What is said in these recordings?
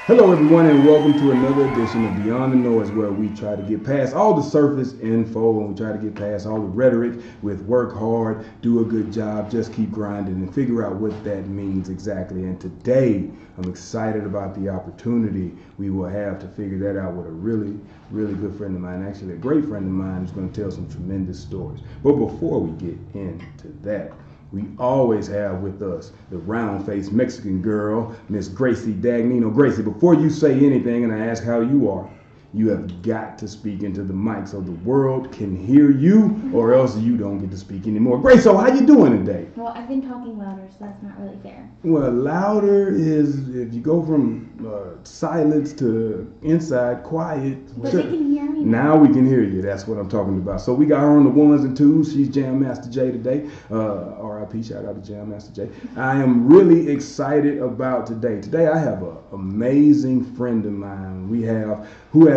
Hello, everyone, and welcome to another edition of Beyond the Noise, where we try to get past all the surface info and we try to get past all the rhetoric with work hard, do a good job, just keep grinding, and figure out what that means exactly. And today, I'm excited about the opportunity we will have to figure that out with a really good friend of mine, actually a great friend of mine who's going to tell some tremendous stories. But before we get into that, we always have with us the round-faced Mexican girl, Miss Gracie Dagnino. Gracie, before you say anything and I ask how you are, you have got to speak into the mic so the world can hear you, or else you don't get to speak anymore. Gracie, so how you doing today? Well, I've been talking louder, so that's not really fair. Well, louder is if you go from silence to inside quiet. But they can hear me. Now we can hear you. That's what I'm talking about. So we got her on the ones and twos. She's Jam Master J today. R.I.P. Shout out to Jam Master J. I am really excited about today. Today I have an amazing friend of mine. We have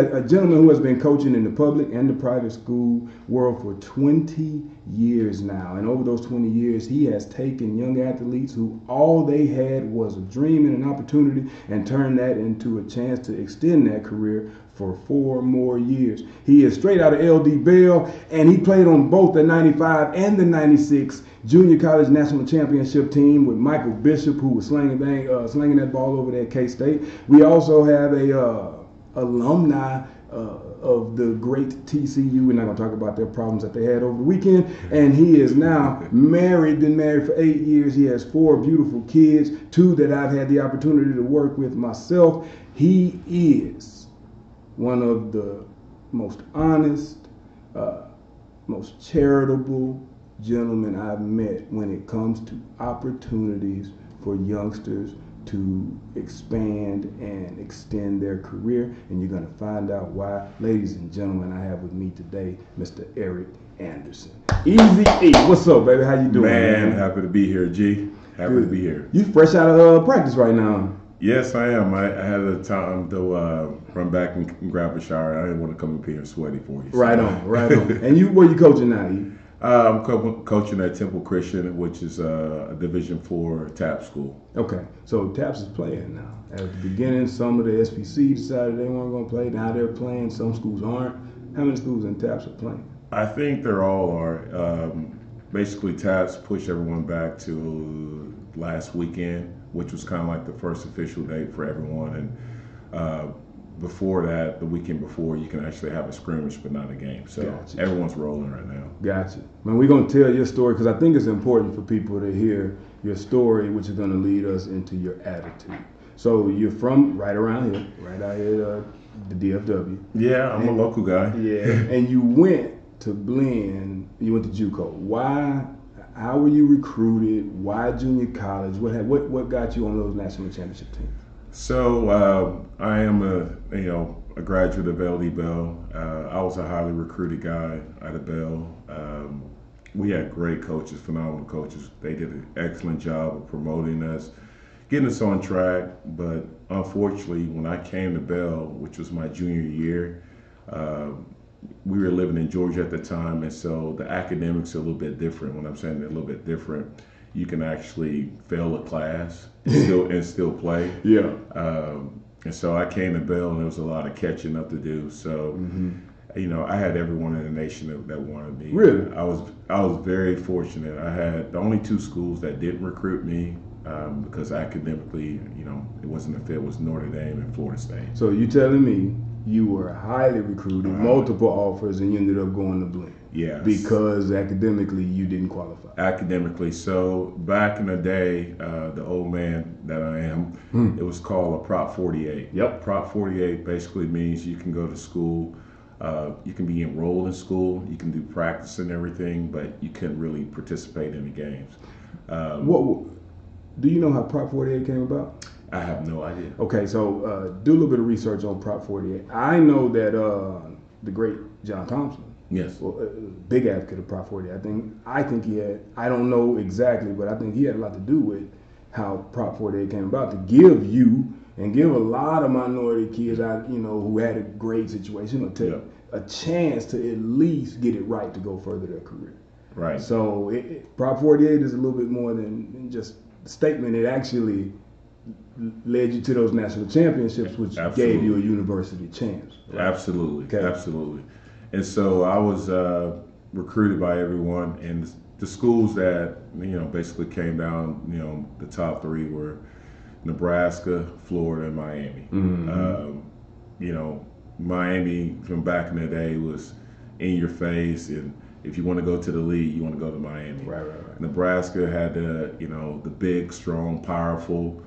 a gentleman who has been coaching in the public and the private school world for 20 years now. And over those 20 years, he has taken young athletes who all they had was a dream and an opportunity and turned that into a chance to extend that career for 4 more years. He is straight out of LD Bell, and he played on both the 95 and the 96 junior college national championship team with Michael Bishop, who was slinging that ball over there at K-State. We also have a alumni of the great TCU. We're not going to talk about their problems that they had over the weekend. And he is now been married for 8 years. He has 4 beautiful kids, 2 that I've had the opportunity to work with myself. He is one of the most honest, most charitable gentlemen I've met when it comes to opportunities for youngsters to expand and extend their career, and you're going to find out why. Ladies and gentlemen, I have with me today Mr. Eric Anderson. Easy E, what's up, baby? How you doing? Man, happy to be here, G. Happy to be here. You fresh out of practice right now? Yes, I am. I had a time to run back and grab a shower. I didn't want to come up here sweaty for you. So. Right on. And where you coaching now, E? I'm coaching at Temple Christian, which is a Division IV TAP school. Okay, so TAPS is playing now. At the beginning, some of the SPC decided they weren't going to play. Now they're playing. Some schools aren't. How many schools in TAPS are playing? I think they're all are. Basically, TAPS pushed everyone back to last weekend, which was kind of like the first official date for everyone. And before that, the weekend before, you can actually have a scrimmage, but not a game. So Gotcha. Everyone's rolling right now. Gotcha. Man, we're going to tell your story because I think it's important for people to hear your story, which is going to lead us into your attitude. So you're from right around here, right out here, the DFW. Yeah, I'm a local guy. Yeah, and you went to blend. You went to JUCO. Why? How were you recruited? Why junior college? What got you on those national championship teams? So I am a graduate of LD Bell. I was a highly recruited guy out of Bell. We had great coaches, phenomenal coaches. They did an excellent job of promoting us, getting us on track. But unfortunately, when I came to Bell, which was my junior year, we were living in Georgia at the time, and so the academics are a little bit different. When I'm saying they're a little bit different, you can actually fail a class and still play. Yeah. And so I came to Bell, and there was a lot of catching up to do. So, I had everyone in the nation that wanted me. Really? I was very fortunate. I had the only 2 schools that didn't recruit me because academically, it wasn't a fit. Was Notre Dame and Florida State. So you telling me you were highly recruited, multiple offers, and you ended up going to blend? Yeah. Because academically you didn't qualify. Academically. So back in the day, the old man that I am, it was called a Prop 48. Yep. Prop 48 basically means you can go to school, you can be enrolled in school, you can do practice and everything, but you couldn't really participate in the games. Do you know how Prop 48 came about? I have no idea. Okay, so do a little bit of research on Prop 48. I know that the great John Thompson, Yes. big advocate of Prop 48. I think he had, I don't know exactly, but I think he had a lot to do with how Prop 48 came about, to give you and give a lot of minority kids out, who had a great situation, a chance to at least get it right to go further their career. Right. So Prop 48 is a little bit more than just a statement. It actually led you to those national championships, which Absolutely. gave you a university chance. Right? Absolutely, Okay. absolutely. And so I was recruited by everyone, and the schools that basically came down, the top three were Nebraska, Florida, and Miami. Miami from back in the day was in your face, and if you want to go to the league, you want to go to Miami. Right. Nebraska had the big, strong, powerful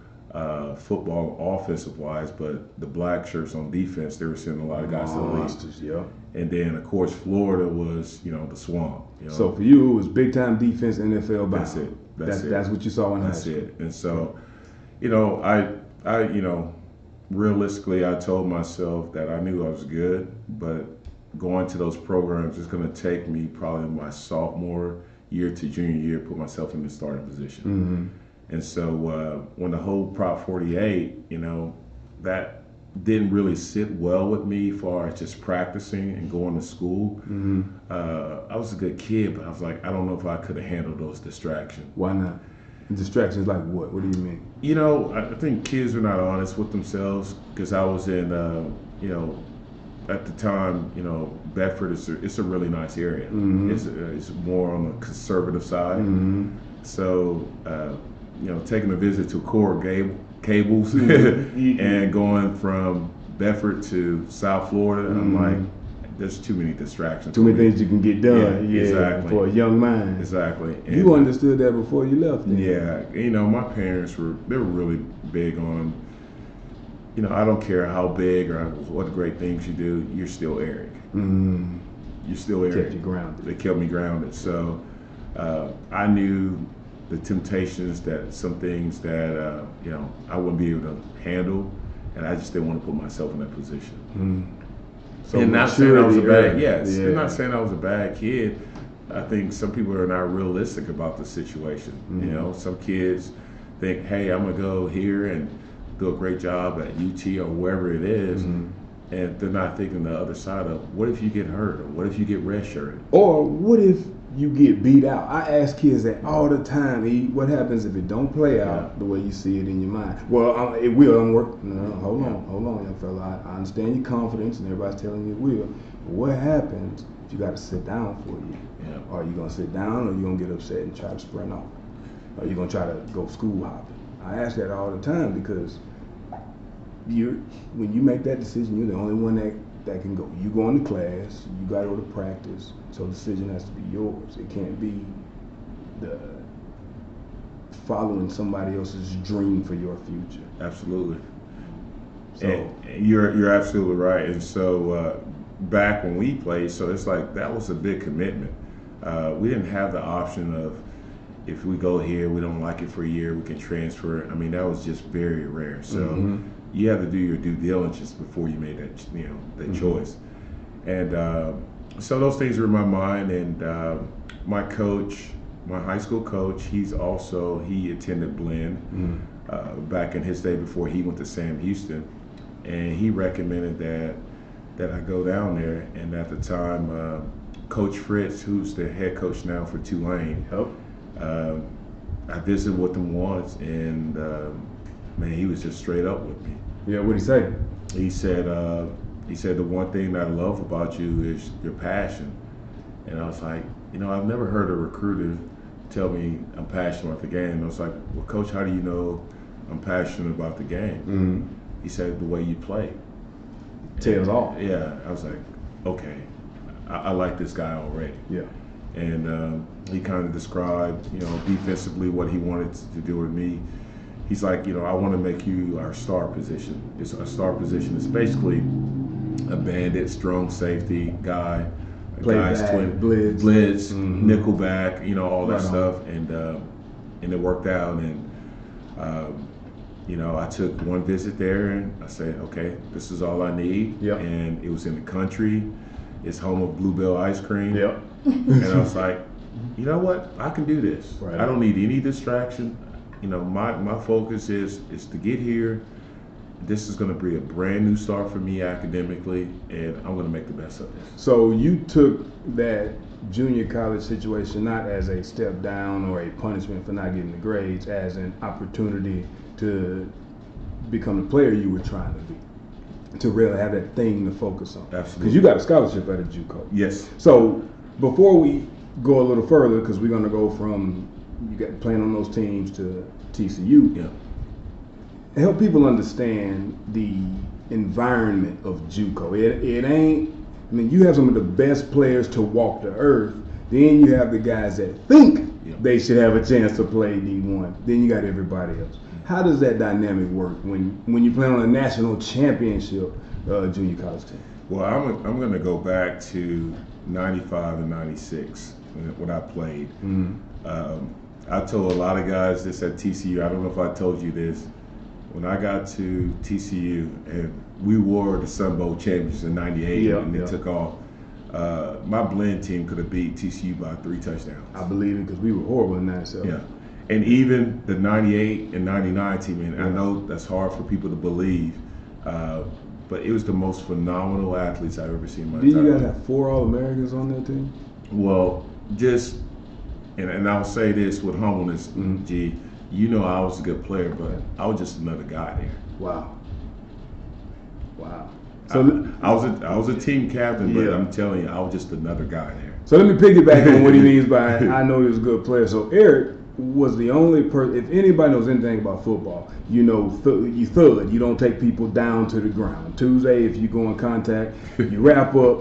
football offensive wise, but the black shirts on defense, they were sending a lot of guys to the league. Monsters, yeah. And then of course Florida was the swamp. So for you, it was big time defense, NFL bound. That's it. That's what you saw in high That's school. it. And so, I realistically, I told myself that I knew I was good, but going to those programs is going to take me probably my sophomore year to junior year, put myself in the starting position. And so when the whole Prop 48, that didn't really sit well with me as far as just practicing and going to school. I was a good kid, but I was like, I don't know if I could have handled those distractions. Why not? Distractions like what? What do you mean? I think kids are not honest with themselves, because I was in, at the time, Bedford it's a really nice area. It's more on the conservative side. So, taking a visit to Core Cables and going from Bedford to South Florida, I'm like, there's too many distractions. Too many things you can get done. Yeah, exactly. For a young mind. Exactly. And you understood that before you left. Yeah. My parents they were really big on, I don't care how big or what great things you do, you're still Eric. You're still Eric. Kept you grounded. They kept me grounded. So I knew the temptations, that some things that I wouldn't be able to handle, and I just didn't want to put myself in that position. So and not saying I was a bad, Yeah. and not saying I was a bad kid. I think some people are not realistic about the situation. Some kids think, hey, I'm gonna go here and do a great job at UT or wherever it is, and they're not thinking the other side of, what if you get hurt, or what if you get redshirted, or what if you get beat out? I ask kids that all the time. What happens if it don't play out the way you see it in your mind? Well, it will work. No, hold on, young fella. I understand your confidence, and everybody's telling you it will. But what happens if you got to sit down for you? Are you gonna sit down, or are you gonna get upset and try to sprint off? Are you gonna try to go school hopping? I ask that all the time, because when you make that decision, you're the only one that can go. You go into class, you got to go to practice, so the decision has to be yours. It can't be the following somebody else's dream for your future. Absolutely. So and you're absolutely right. And so back when we played, so it's like that was a big commitment. We didn't have the option of, if we go here, we don't like it for a year, we can transfer. I mean, that was just very rare. So you have to do your due diligence before you made that choice. And so those things were in my mind. And my coach, my high school coach, he attended Blinn back in his day before he went to Sam Houston, and he recommended that I go down there. And at the time, Coach Fritz, who's the head coach now for Tulane, I visited with him once, and man, he was just straight up with me. Yeah, what'd he say? He said the one thing that I love about you is your passion. And I was like, I've never heard a recruiter tell me I'm passionate about the game. And I was like, well, Coach, how do you know I'm passionate about the game? He said, the way you play. Tails off. Yeah, I was like, okay, I like this guy already. Yeah. And he kind of described, defensively what he wanted to do with me. He's like, I want to make you our star position. It's a star position. It's basically a bandit, strong safety guy, blitz, nickel back, all that stuff. And it worked out. And I took one visit there, and I said, okay, this is all I need. Yep. And it was in the country. It's home of Bluebell ice cream. Yep. And I was like, you know what? I can do this. Right. I don't need any distraction. My focus is to get here. This is going to be a brand new start for me academically, and I'm going to make the best of this. So you took that junior college situation not as a step down or a punishment for not getting the grades, as an opportunity to become the player you were trying to be, to really have that thing to focus on. Absolutely. Because you got a scholarship at a JUCO. Yes. So before we go a little further, because we're going to go from you got playing on those teams to TCU. Yeah. Help people understand the environment of JUCO. It ain't. I mean, you have some of the best players to walk the earth. Then you have the guys that think they should have a chance to play D1. Then you got everybody else. How does that dynamic work when you play on a national championship junior college team? Well, I'm going to go back to 95 and 96 when I played. I told a lot of guys this at TCU. I don't know if I told you this. When I got to TCU and we wore the Sun Bowl championships in '98 and they took off, my blend team could have beat TCU by 3 touchdowns. I believe it because we were horrible in '97. Yeah. And even the 98 and 99 team, and I know that's hard for people to believe, but it was the most phenomenal athletes I've ever seen in my Did entire you guys life. have 4 All-Americans on that team? Well, and I'll say this with humbleness, G, you know I was a good player, but I was just another guy there. Wow. So I was a team captain, but I'm telling you, I was just another guy there. So let me piggyback on what he means by I know he was a good player. So Eric was the only person, if anybody knows anything about football, you know you thud. You don't take people down to the ground. Tuesday, if you go in contact, you wrap up.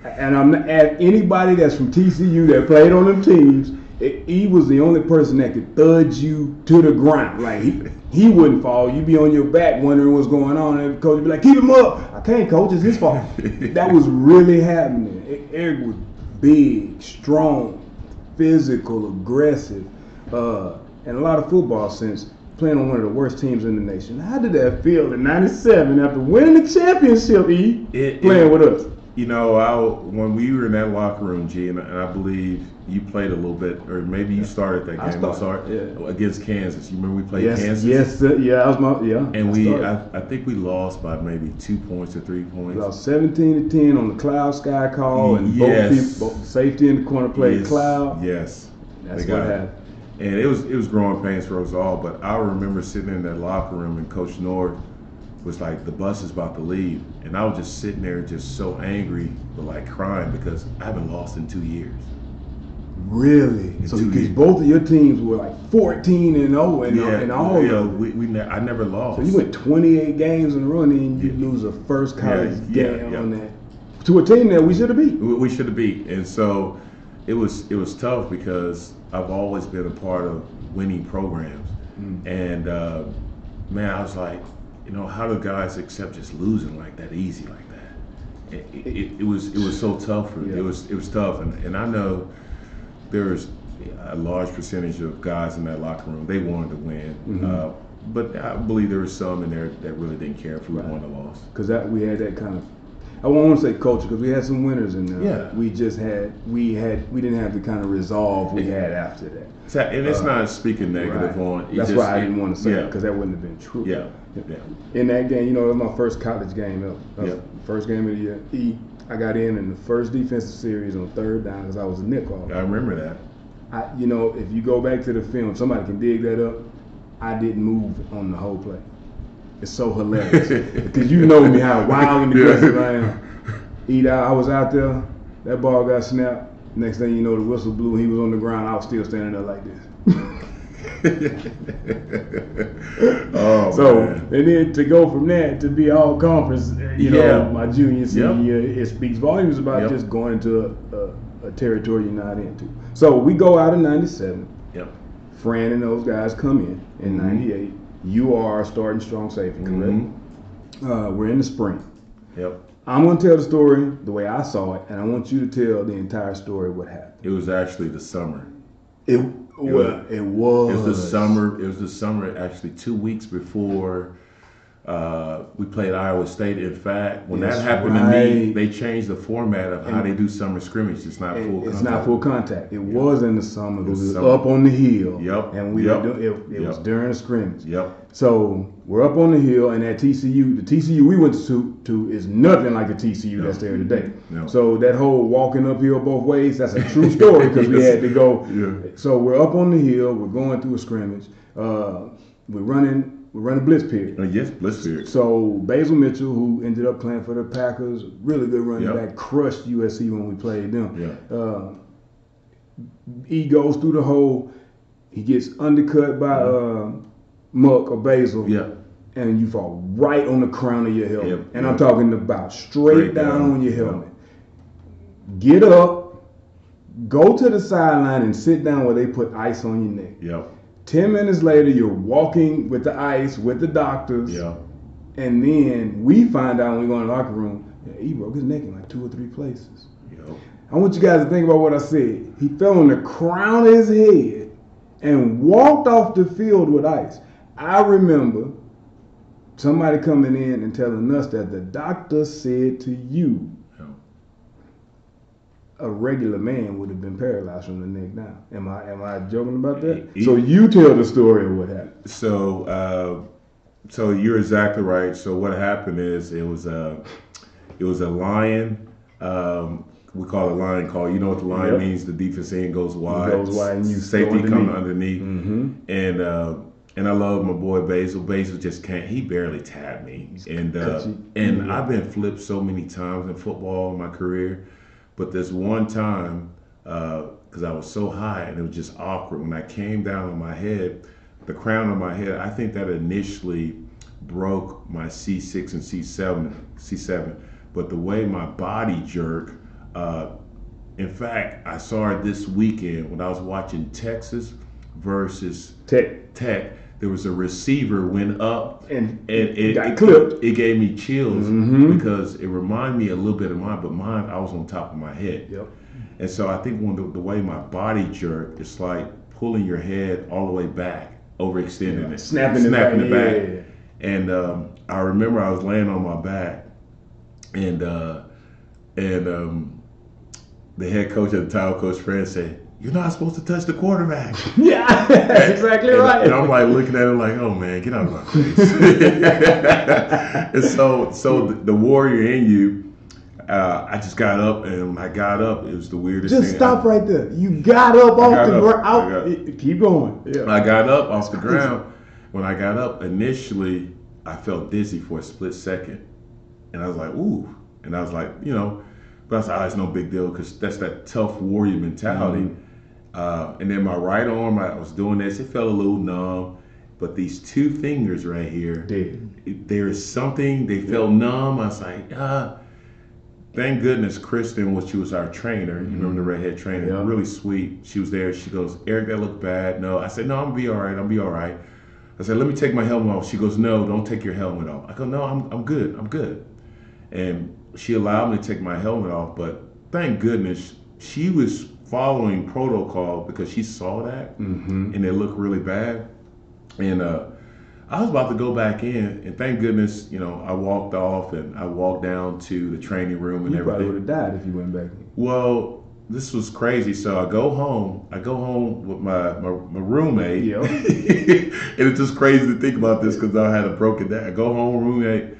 And I'm not at anybody that's from TCU that played on them teams. He was the only person that could thud you to the ground. Like he wouldn't fall. You'd be on your back wondering what's going on, and the coach would be like, "Keep him up." I can't, coach. It's his fault. That was really happening. Eric was big, strong, physical, aggressive, and a lot of football sense. Playing on one of the worst teams in the nation. How did that feel in '97 after winning the championship? Playing with us. You know, when we were in that locker room, G, and I believe you played a little bit, or maybe you started that game. Against Kansas. You remember we played Kansas? Yes, that was my And I think we lost by maybe 2 points or 3 points. We lost 17-10 on the Cloud Sky call, and both safety in the corner played Cloud. Yes, that's what happened. And it was growing pains for us all. But I remember sitting in that locker room, and Coach North was like, the bus is about to leave. And I was just sitting there just so angry, but like crying because I haven't lost in 2 years. Really? So because both of your teams were like 14-0 and all. Yeah, I never lost. So you went 28 games in a row and then you lose a first college game on that to a team that we should have beat. We should have beat. And so it was tough because I've always been a part of winning programs. And man, I was like, you know, how do guys accept just losing like that, easy like that? It was so tough for me. It was tough, and I know there's a large percentage of guys in that locker room. They wanted to win, but I believe there was some in there that really didn't care if we won or lost. Because we had that kind of, I won't want to say culture, because we had some winners in there. Yeah. We just we didn't have the kind of resolve we had after that. And it's not speaking negative on. That's why I didn't want to say it, because that wouldn't have been true. In that game, you know, it was my first college game ever. First game of the year. I got in the first defensive series on 3rd down because I was a nickel. I remember that. You know, if you go back to the film, somebody can dig that up. I didn't move on the whole play. It's so hilarious because you know me how wild and aggressive I am. I was out there. That ball got snapped. Next thing you know, the whistle blew. He was on the ground. I was still standing there like this. Man. And then to go from that to be all conference, my junior senior, it speaks volumes about just going into a territory you're not into. So we go out in '97. Fran and those guys come in '98. You are starting strong safety, correct? We're in the spring. I'm going to tell the story the way I saw it, and I want you to tell the entire story what happened. It was actually the summer. It was. It was the summer. It was the summer, actually 2 weeks before we played Iowa State. In fact, when that happened to me, they changed the format of how they do summer scrimmage. It's not full contact. It's not full contact. It was in the summer. It was up on the hill. And it was during a scrimmage. So we're up on the hill, and at TCU, the TCU we went to is nothing like the TCU that's there today. So that whole walking uphill both ways, that's a true story because we had to go. So we're up on the hill. We're going through a scrimmage. We're running we're running blitz period. Yes, blitz period. So Basil Mitchell, who ended up playing for the Packers, really good running back, crushed USC when we played them. Yeah. He goes through the hole. He gets undercut by Muck or Basil. Yeah. And you fall right on the crown of your helmet. Yep. And I'm talking about straight down on your helmet. Get up, go to the sideline and sit down where they put ice on your neck. Yep. 10 minutes later, you're walking with the ice, with the doctors. Yeah. And then we find out when we go in the locker room, he broke his neck in like 2 or 3 places. Yep. I want you guys to think about what I said. He fell on the crown of his head and walked off the field with ice. I remember somebody coming in and telling us that the doctor said to you, a regular man would have been paralyzed from the neck down. Am I joking about that? So you tell the story of what happened. So you're exactly right. So what happened is it was a lion. We call it lion call. You know what the lion means? The defense end goes wide. It goes wide and you safety go coming underneath. Mm-hmm. And I love my boy Basil. Basil just can't. He barely tapped me. And I've been flipped so many times in football in my career. But this one time, because I was so high and it was just awkward, when I came down on my head, the crown of my head, I think that initially broke my C6 and C7. But the way my body jerked, in fact, I saw it this weekend when I was watching Texas versus Tech. There was a receiver went up and it got clipped. It gave me chills because it reminded me a little bit of mine, but mine I was on top of my head. Yep. And so I think when the way my body jerked, it's like pulling your head all the way back, overextending it, snapping it back. And I remember I was laying on my back, and the head coach at the time, Coach Fred, said, "You're not supposed to touch the quarterback." Yeah, exactly right. And I'm like looking at him like, "Oh man, get out of my face." And so the warrior in you, I just got up, and when I got up, it was the weirdest thing. Just stop right there. You got up off the ground. Keep going. Yeah. I got up off the ground. When I got up, initially, I felt dizzy for a split second, and I was like, "Ooh," and I was like, but I was like, "Oh, it's no big deal," because that's that tough warrior mentality. And then my right arm, I was doing this, it felt a little numb, but these 2 fingers right here, there is something, they felt numb. I was like, thank goodness Kristen, she was our trainer, you remember the redhead trainer, really sweet. She was there, she goes, "Eric, that looked bad." No, I said, "No, I'm gonna be all right. I said, "Let me take my helmet off." She goes, "No, don't take your helmet off." I go, "No, I'm good. And she allowed me to take my helmet off, but thank goodness she was following protocol because she saw that and it looked really bad. And I was about to go back in, and thank goodness, I walked off and I walked down to the training room and everything. You probably would have died if you went back in. Well, this was crazy. So I go home with my roommate. Yep. And it's just crazy to think about this because I had a broken down. I go home, roommate,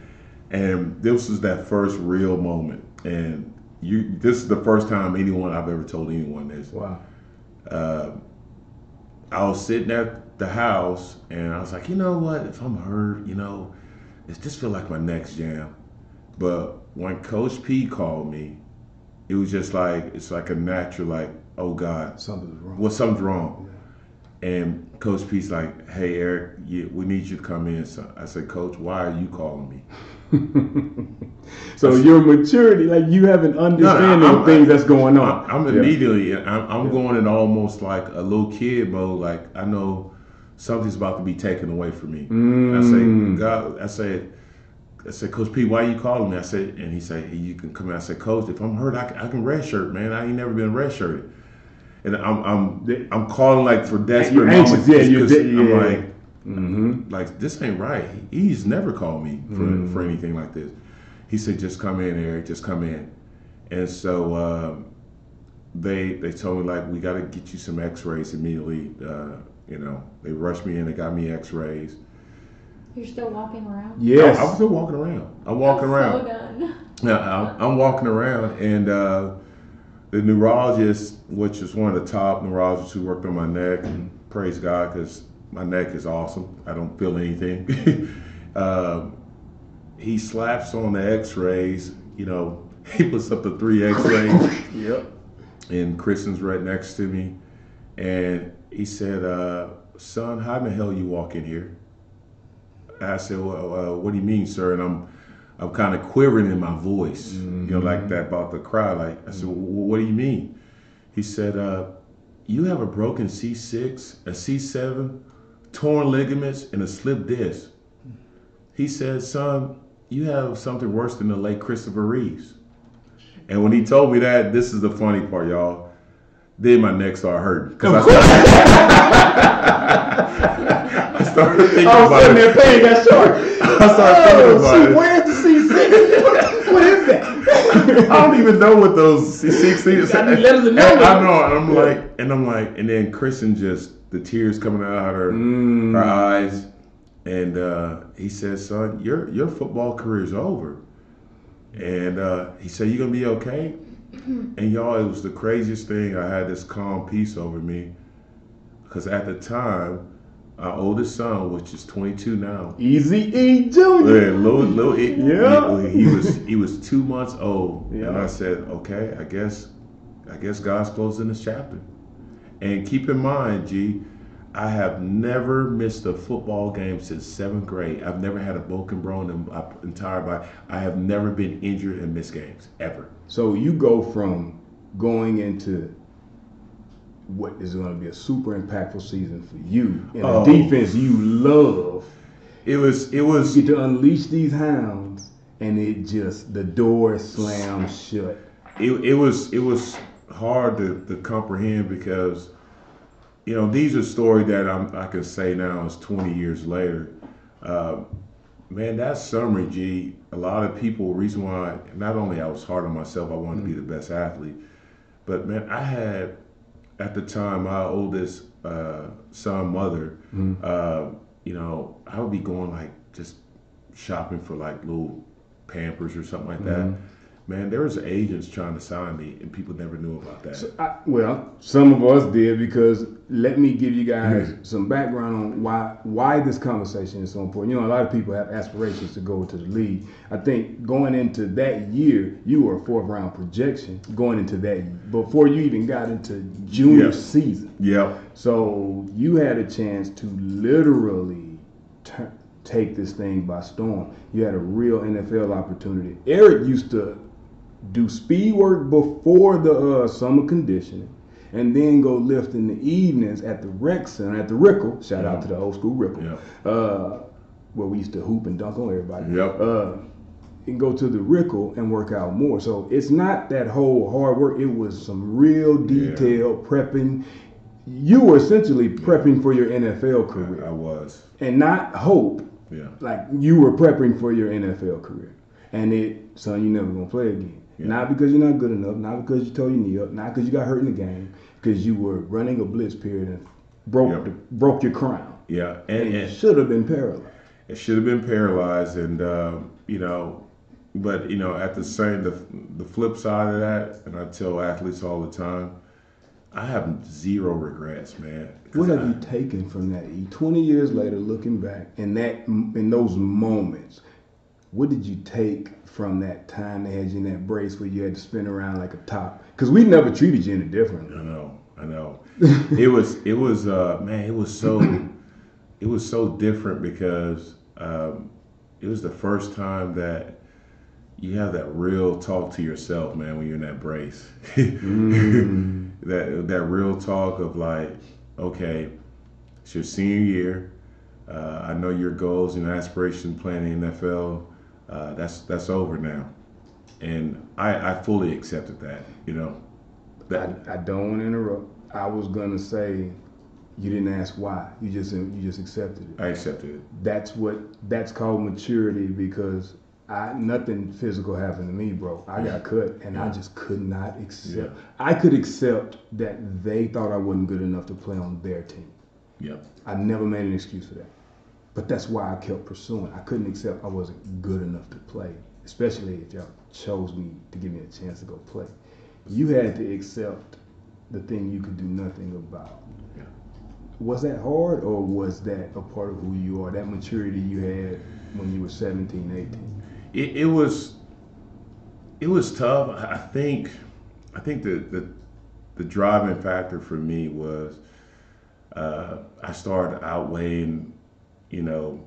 and this was that first real moment. And this is the first time I've ever told anyone this. Wow. I was sitting at the house and I was like, you know what? If I'm hurt, it just feel like my neck's jammed. But when Coach P called me, it was just like, it's like a natural, like, oh God, something's wrong. Well, something's wrong. Yeah. And Coach P's like, "Hey Eric, we need you to come in." So I said, "Coach, why are you calling me?" So your maturity, like you have an understanding of things that's going on. I'm immediately, I'm going in almost like a little kid mode. Like I know something's about to be taken away from me. I say, God, I said, "Coach P, why are you calling me?" I said, and he said, "You can come in." I said, "Coach, if I'm hurt, I can redshirt, man. I ain't never been redshirted." And I'm calling like for desperate moments. I'm like, like this ain't right. He's never called me for anything like this. He said, "Just come in, Eric. Just come in." And so they told me like, "We got to get you some X-rays immediately." They rushed me in. They got me X-rays. You're still walking around? Yes, I'm still walking around. I'm walking around. So done. Yeah, I'm walking around, and the neurologist, which is one of the top neurologists who worked on my neck, and praise God, because my neck is awesome. I don't feel anything. He slaps on the X-rays. He puts up the 3 X-rays. Yep. And Kristen's right next to me, and he said, "Son, how in the hell you walk in here?" I said, "Well, what do you mean, sir?" And I'm kind of quivering in my voice, like that about the cry. Like I said, "What do you mean?" He said, "You have a broken C6, a C7, torn ligaments, and a slipped disc." He said, "Son, you have something worse than the late Christopher Reeves." And when he told me that, this is the funny part, y'all. Then my neck started hurting. I started thinking about it. That pain got short. I started thinking about it. Where's the C6? What is that? I don't even know what those C6 things are. I know. I'm like, and then Kristen the tears coming out of her eyes. And he said, "Son, your football career is over." And he said, "You gonna be okay?" And y'all, it was the craziest thing. I had this calm peace over me because at the time, our oldest son, which is 22 now, Easy E Junior, he was 2 months old, and I said, "Okay, I guess God's closing this chapter." And keep in mind, G, I have never missed a football game since 7th grade. I've never had a broken bone in my entire body. I have never been injured and missed games, ever. So you go from going into what is going to be a super impactful season for you in a defense you love. It was. You get to unleash these hounds, and the door slams shut. It was hard to comprehend because, these are stories that I can say now is 20 years later. Man, that summer, G, a lot of people, reason why, not only I was hard on myself, I wanted to be the best athlete, but man, I had, at the time, my oldest son, mother, I would be going like just shopping for like little Pampers or something like that. Man, there was agents trying to sign me, and people never knew about that. So some of us did, because let me give you guys some background on why this conversation is so important. A lot of people have aspirations to go to the league. I think going into that year, you were a 4th-round projection going into that before you even got into junior season. Yeah. So you had a chance to literally take this thing by storm. You had a real NFL opportunity. Eric used to do speed work before the summer conditioning, and then go lift in the evenings at the rec center, at the Rickle. Shout out to the old school Rickle, where we used to hoop and dunk on everybody. And go to the Rickle and work out more. So it's not that whole hard work. It was some real detailed prepping. You were essentially prepping for your NFL career. I was. And not hope. Yeah. Like you were prepping for your NFL career. And son, you never gonna play again. Yeah. Not because you're not good enough, not because you tore your knee up, not because you got hurt in the game, because you were running a blitz period and broke your crown. Yeah, and it should have been paralyzed. It should have been paralyzed, and but at the flip side of that, and I tell athletes all the time, I have zero regrets, man. What have you taken from that? 20 years later, looking back, in those moments, what did you take from that time they had you in that brace where you had to spin around like a top? Because we never treated you any differently. I know. It was man, it was so different because it was the first time that you have that real talk to yourself, man, when you're in that brace. That real talk of like, okay, it's your senior year. I know your goals and aspirations playing in the NFL. That's over now, and I fully accepted that. I don't want to interrupt. I was gonna say, you didn't ask why. You just accepted it. I accepted it. That's called maturity, because nothing physical happened to me, bro. I got cut, and I just could not accept. Yeah. I could accept that they thought I wasn't good enough to play on their team. Yeah. I never made an excuse for that. But that's why I kept pursuing. I couldn't accept I wasn't good enough to play, especially if y'all chose me to give me a chance to go play. You had to accept the thing you could do nothing about. Yeah. Was that hard, or was that a part of who you are? That maturity you had when you were 17, 18? It was tough. I think the driving factor for me was I started outweighing, you know,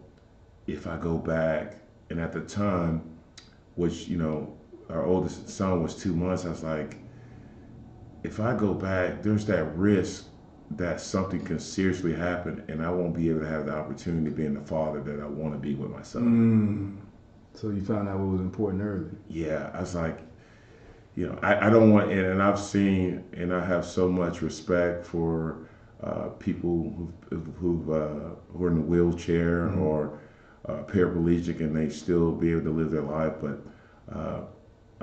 if I go back, and at the time, which, you know, our oldest son was 2 months, I was like, if I go back, there's that risk that something can seriously happen and I won't be able to have the opportunity of being the father that I want to be with my son. So you found out what was important early. Yeah, I was like, you know, I don't want, and I've seen, and I have so much respect for people who are in a wheelchair or paraplegic, and they still be able to live their life. But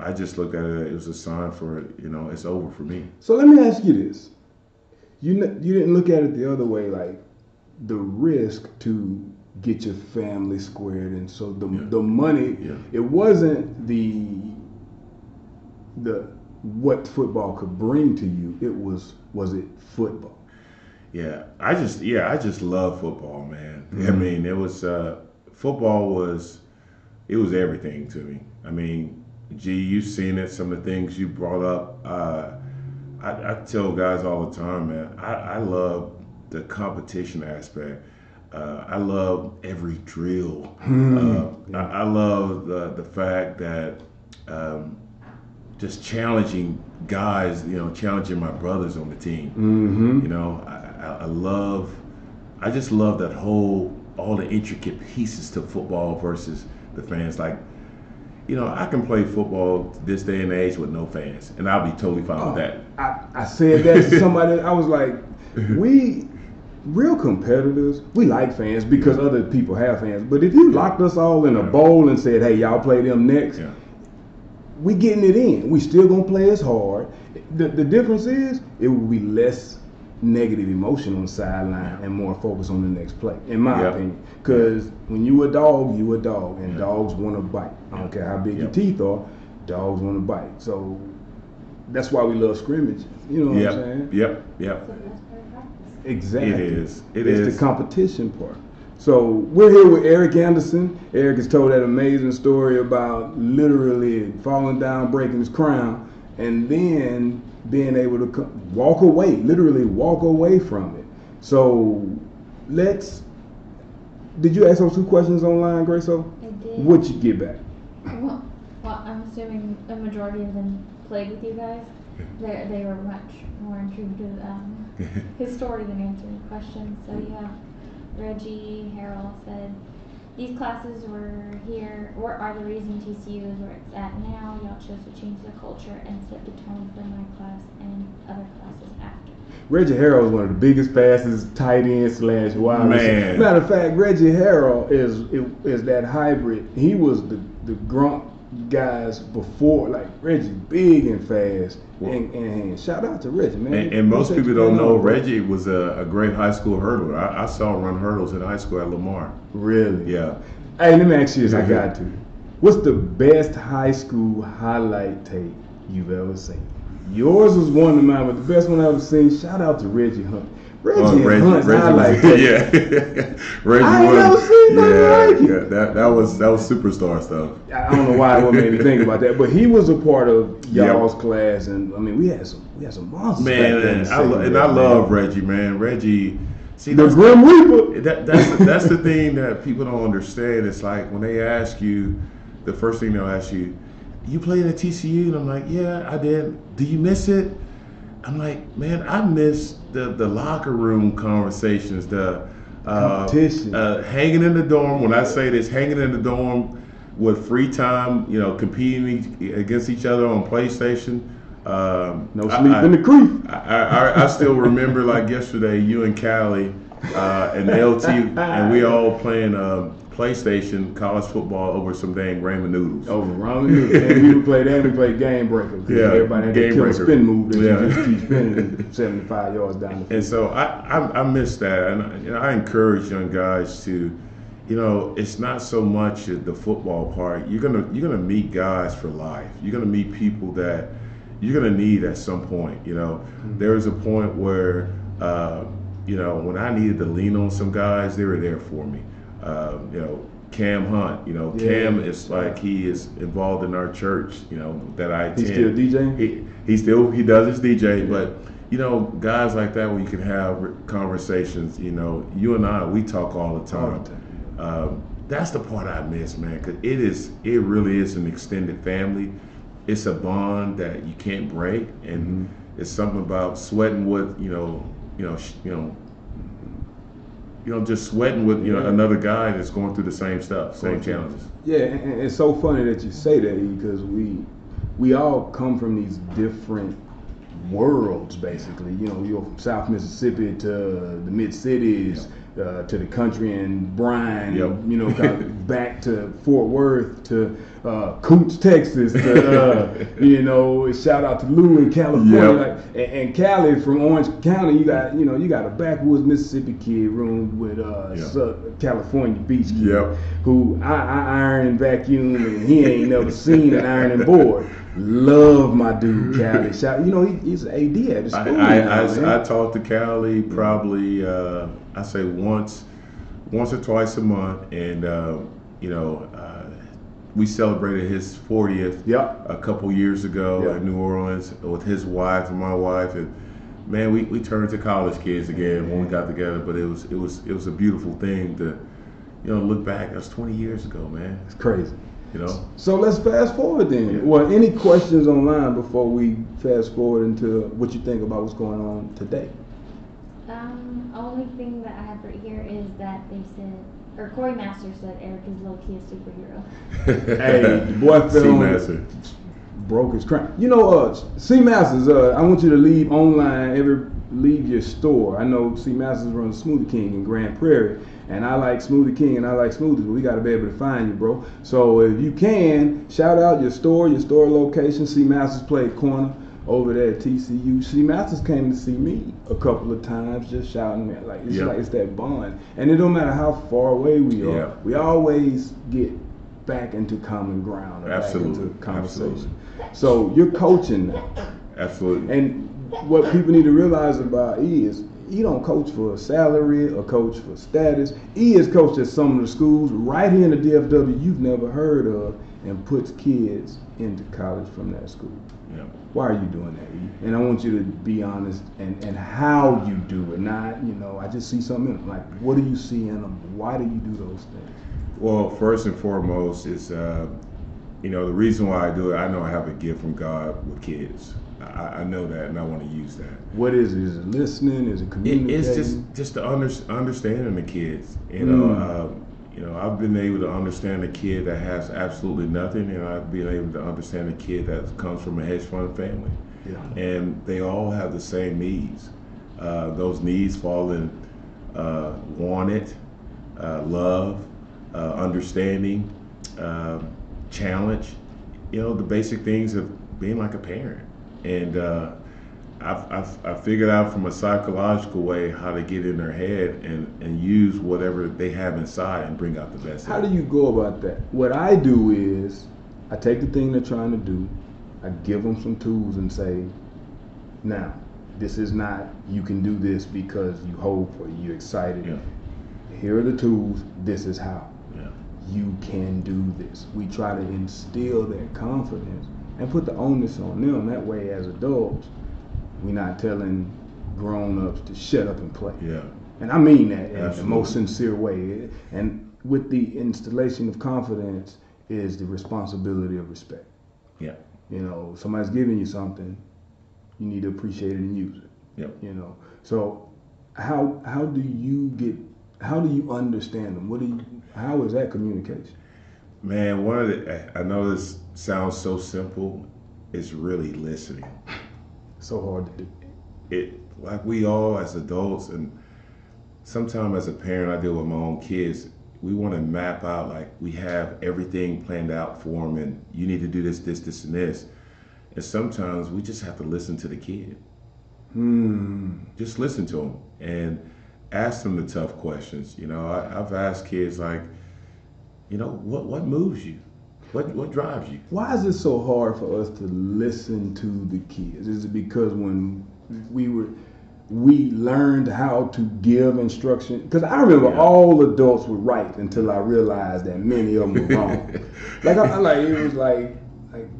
I just looked at it as a sign for, you know, it's over for me. So let me ask you this: you didn't look at it the other way, like the risk to get your family squared, and so the money. Yeah. It wasn't the what football could bring to you. It was it football? Yeah, I just love football, man. I mean, it was football was everything to me. I mean, G, you've seen it. Some of the things you brought up. I tell guys all the time, man. I love the competition aspect. I love every drill. I love the fact that just challenging guys, you know, challenging my brothers on the team. You know, I just love that all the intricate pieces to football versus the fans. Like, you know, I can play football this day and age with no fans, and I'll be totally fine with that. I said that to somebody. I was like, we real competitors, we like fans because other people have fans. But if you locked us all in a bowl and said, hey, y'all play them next, we getting it in. We still gonna play as hard. The difference is it will be less negative emotion on the sideline and more focus on the next play, in my opinion. Because when you a dog, and dogs want to bite. I don't care how big your teeth are, dogs want to bite. So that's why we love scrimmage. You know what I'm saying? Yep. Exactly. It is. It's the competition part. So we're here with Eric Anderson. Eric has told that amazing story about literally falling down, breaking his crown, and then being able to literally walk away from it. So did you ask those 2 questions online, Graco? I did. What'd you get back? Well, I'm assuming a majority of them played with you guys. They were much more intrigued with his story than answering questions. So you have Reggie Harrell said, these classes are the reason TCU is where it's at now. Y'all chose to change the culture and set the tone for my class and other classes after. Reggie Harrell is one of the biggest, fastest tight end / wide receiver. Matter of fact, Reggie Harrell is that hybrid. He was the grunt guys before, like Reggie, big and fast. And shout out to Reggie, man. And most people don't know Reggie was a great high school hurdler. I saw him run hurdles in high school at Lamar. Really? Yeah. Hey, let me ask you this. I got to. What's the best high school highlight tape you've ever seen? Yours was one of mine, but the best one I've ever seen. Shout out to Reggie Hunt. Reggie Hunt's highlight tape. Yeah. Reggie I ain't never seen nothing like it. That was superstar stuff. I don't know what made me think about that, but he was a part of y'all's class, and I mean we had some monsters. Man, I love Reggie, man. Reggie, see the Grim Reaper. That's the thing that people don't understand. It's like when they ask you, the first thing they'll ask you, you played at TCU, and I'm like, yeah, I did. Do you miss it? I'm like, man, I miss the locker room conversations, the competition, hanging in the dorm. When I say this, hanging in the dorm with free time, you know, competing against each other on PlayStation. No sleep in the creek. I still remember like yesterday, you and Callie and LT, and we all playing PlayStation college football over some dang ramen noodles. Over ramen noodles. And we would play that. We played Game Breaker. Yeah, everybody had to kill a spin move that you just keep spinning 75 yards down the field. And so I miss that, and I encourage young guys to, you know, it's not so much the football part. You're gonna meet guys for life. You're gonna meet people that you're gonna need at some point. You know, there is a point where you know, when I needed to lean on some guys, they were there for me. You know, Cam Hunt, you know, Cam is like, he is involved in our church, you know, that I attend. He's still DJing? He does his DJ, but you know, guys like that where you can have conversations, you know, you and I, we talk all the time. That's the part I miss, man, because it really is an extended family. It's a bond that you can't break, and it's something about sweating with, just sweating with, another guy that's going through the same stuff, same challenges. Yeah, and it's so funny that you say that, because we all come from these different worlds, basically. You know, you're from South Mississippi to the mid cities, to the country and Bryan, you know, back to Fort Worth, to Coots, Texas, to, you know, shout out to Lou in California, and Cali, from Orange County, you got a backwoods Mississippi kid roomed with California beach kid who I iron and vacuum, and he ain't never seen an ironing board. Love my dude Cali. You know, he's an AD at the school. I talk to Cali probably I say once or twice a month, and we celebrated his 40th a couple years ago in New Orleans with his wife and my wife, and man, we turned to college kids again when we got together. But it was a beautiful thing to look back. That's 20 years ago, man. It's crazy. You know. So let's fast forward then. Yeah. Well, any questions online before we fast forward into what you think about what's going on today? Only thing that I have right here is that they said, or Corey Masters said, Eric is low-key a superhero. Hey, the boy fell on, broke his crown. You know, C Masters, I want you to leave online, leave your store. I know C Masters runs Smoothie King in Grand Prairie, and I like Smoothie King and I like smoothies, but we got to be able to find you, bro. So if you can, shout out your store location. C Masters played corner over there at TCU. C Masters came to see me a couple of times, just shouting at like it's that bond. And it don't matter how far away we are, we always get back into common ground, or back into conversation. So you're coaching now. Absolutely. And what people need to realize about E is he don't coach for a salary or coach for status. E is coached at some of the schools right here in the DFW you've never heard of, and puts kids into college from that school. Yeah. Why are you doing that, E? And I want you to be honest and how you do it. Not, I just see something in them. Like, what do you see in them? Why do you do those things? Well, first and foremost is, the reason why I do it, I know I have a gift from God with kids. I know that, and I want to use that. What is it? Is it listening? Is it communicating? It's just the understanding the kids. I've been able to understand a kid that has absolutely nothing, and I've been able to understand a kid that comes from a hedge fund family. Yeah. And they all have the same needs. Those needs fall in wanted, love, understanding, challenge. The basic things of being like a parent. And I figured out from a psychological way how to get in their head and use whatever they have inside and bring out the best. How do you go about that? What I do is I take the thing they're trying to do, I give them some tools and say, now, this is not you can do this because you hope or you're excited. Yeah. Here are the tools, this is how. Yeah. You can do this. We try to instill that confidence and put the onus on them. That way, as adults, we're not telling grown-ups to shut up and play. Yeah. And I mean that in the most sincere way. And with the installation of confidence is the responsibility of respect. Yeah. Somebody's giving you something, you need to appreciate it and use it. Yeah. So how do you understand them? How is that communication? Man, I know this sounds so simple, it's really listening. So hard to do. Like we all as adults, and sometimes as a parent, I deal with my own kids, we want to map out, like we have everything planned out for them, and you need to do this, this, this, and this. And sometimes we just have to listen to the kid. Just listen to them and ask them the tough questions. I've asked kids like, what moves you? What drives you? Why is it so hard for us to listen to the kids? Is it because when we were, we learned how to give instruction. Because I remember all adults were right until I realized that many of them were wrong. It was like,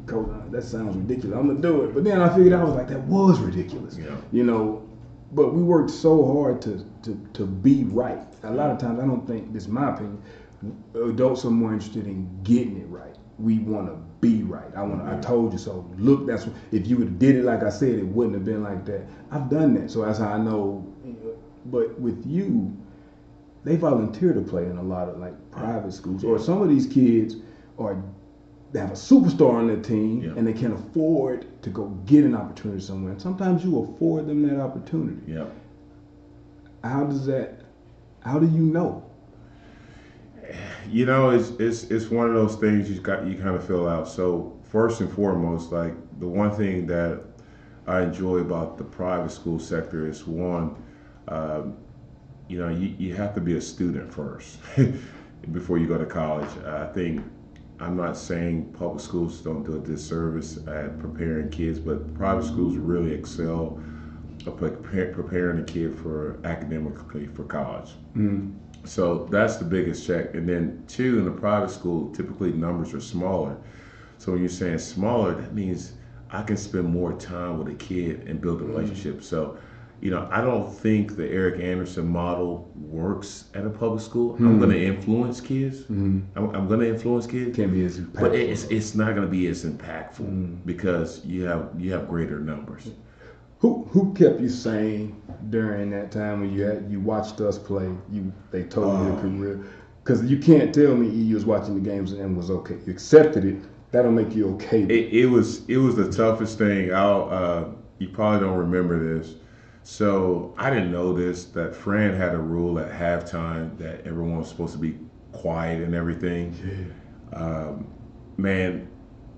Coach, that sounds ridiculous. I'm gonna do it. But then I figured out, I was like, that was ridiculous. Yeah. You know, but we worked so hard to be right. A lot of times, I don't think, this is my opinion, adults are more interested in getting it right. We want to be right. I told you so. Look, if you would have did it like I said, it wouldn't have been like that. I've done that, so that's how I know. But with you, they volunteer to play in a lot of like private schools, or some of these kids they have a superstar on their team and they can't afford to go get an opportunity somewhere. And sometimes you afford them that opportunity. Yeah. How do you know? You know, it's one of those things you kind of fill out. So first and foremost, like the one thing that I enjoy about the private school sector is one, you know, you have to be a student first before you go to college. I'm not saying public schools don't do a disservice at preparing kids, but private schools really excel at preparing a kid for academically for college. Mm-hmm. So that's the biggest check. And then two, in the private school, typically numbers are smaller. So when you're saying smaller, that means I can spend more time with a kid and build a relationship. Mm-hmm. So, you know, I don't think the Eric Anderson model works at a public school. Mm-hmm. I'm going to influence kids. Mm-hmm. I'm going to influence kids. Can't be as impactful. But it's not going to be as impactful because you have greater numbers. Who kept you sane during that time when you watched us play? They told you your career, because you can't tell me you was watching the games and was okay. You accepted it. That'll make you okay. It was the toughest thing. You probably don't remember this. So I didn't know this, that Fran had a rule at halftime that everyone was supposed to be quiet and everything. Yeah. Man,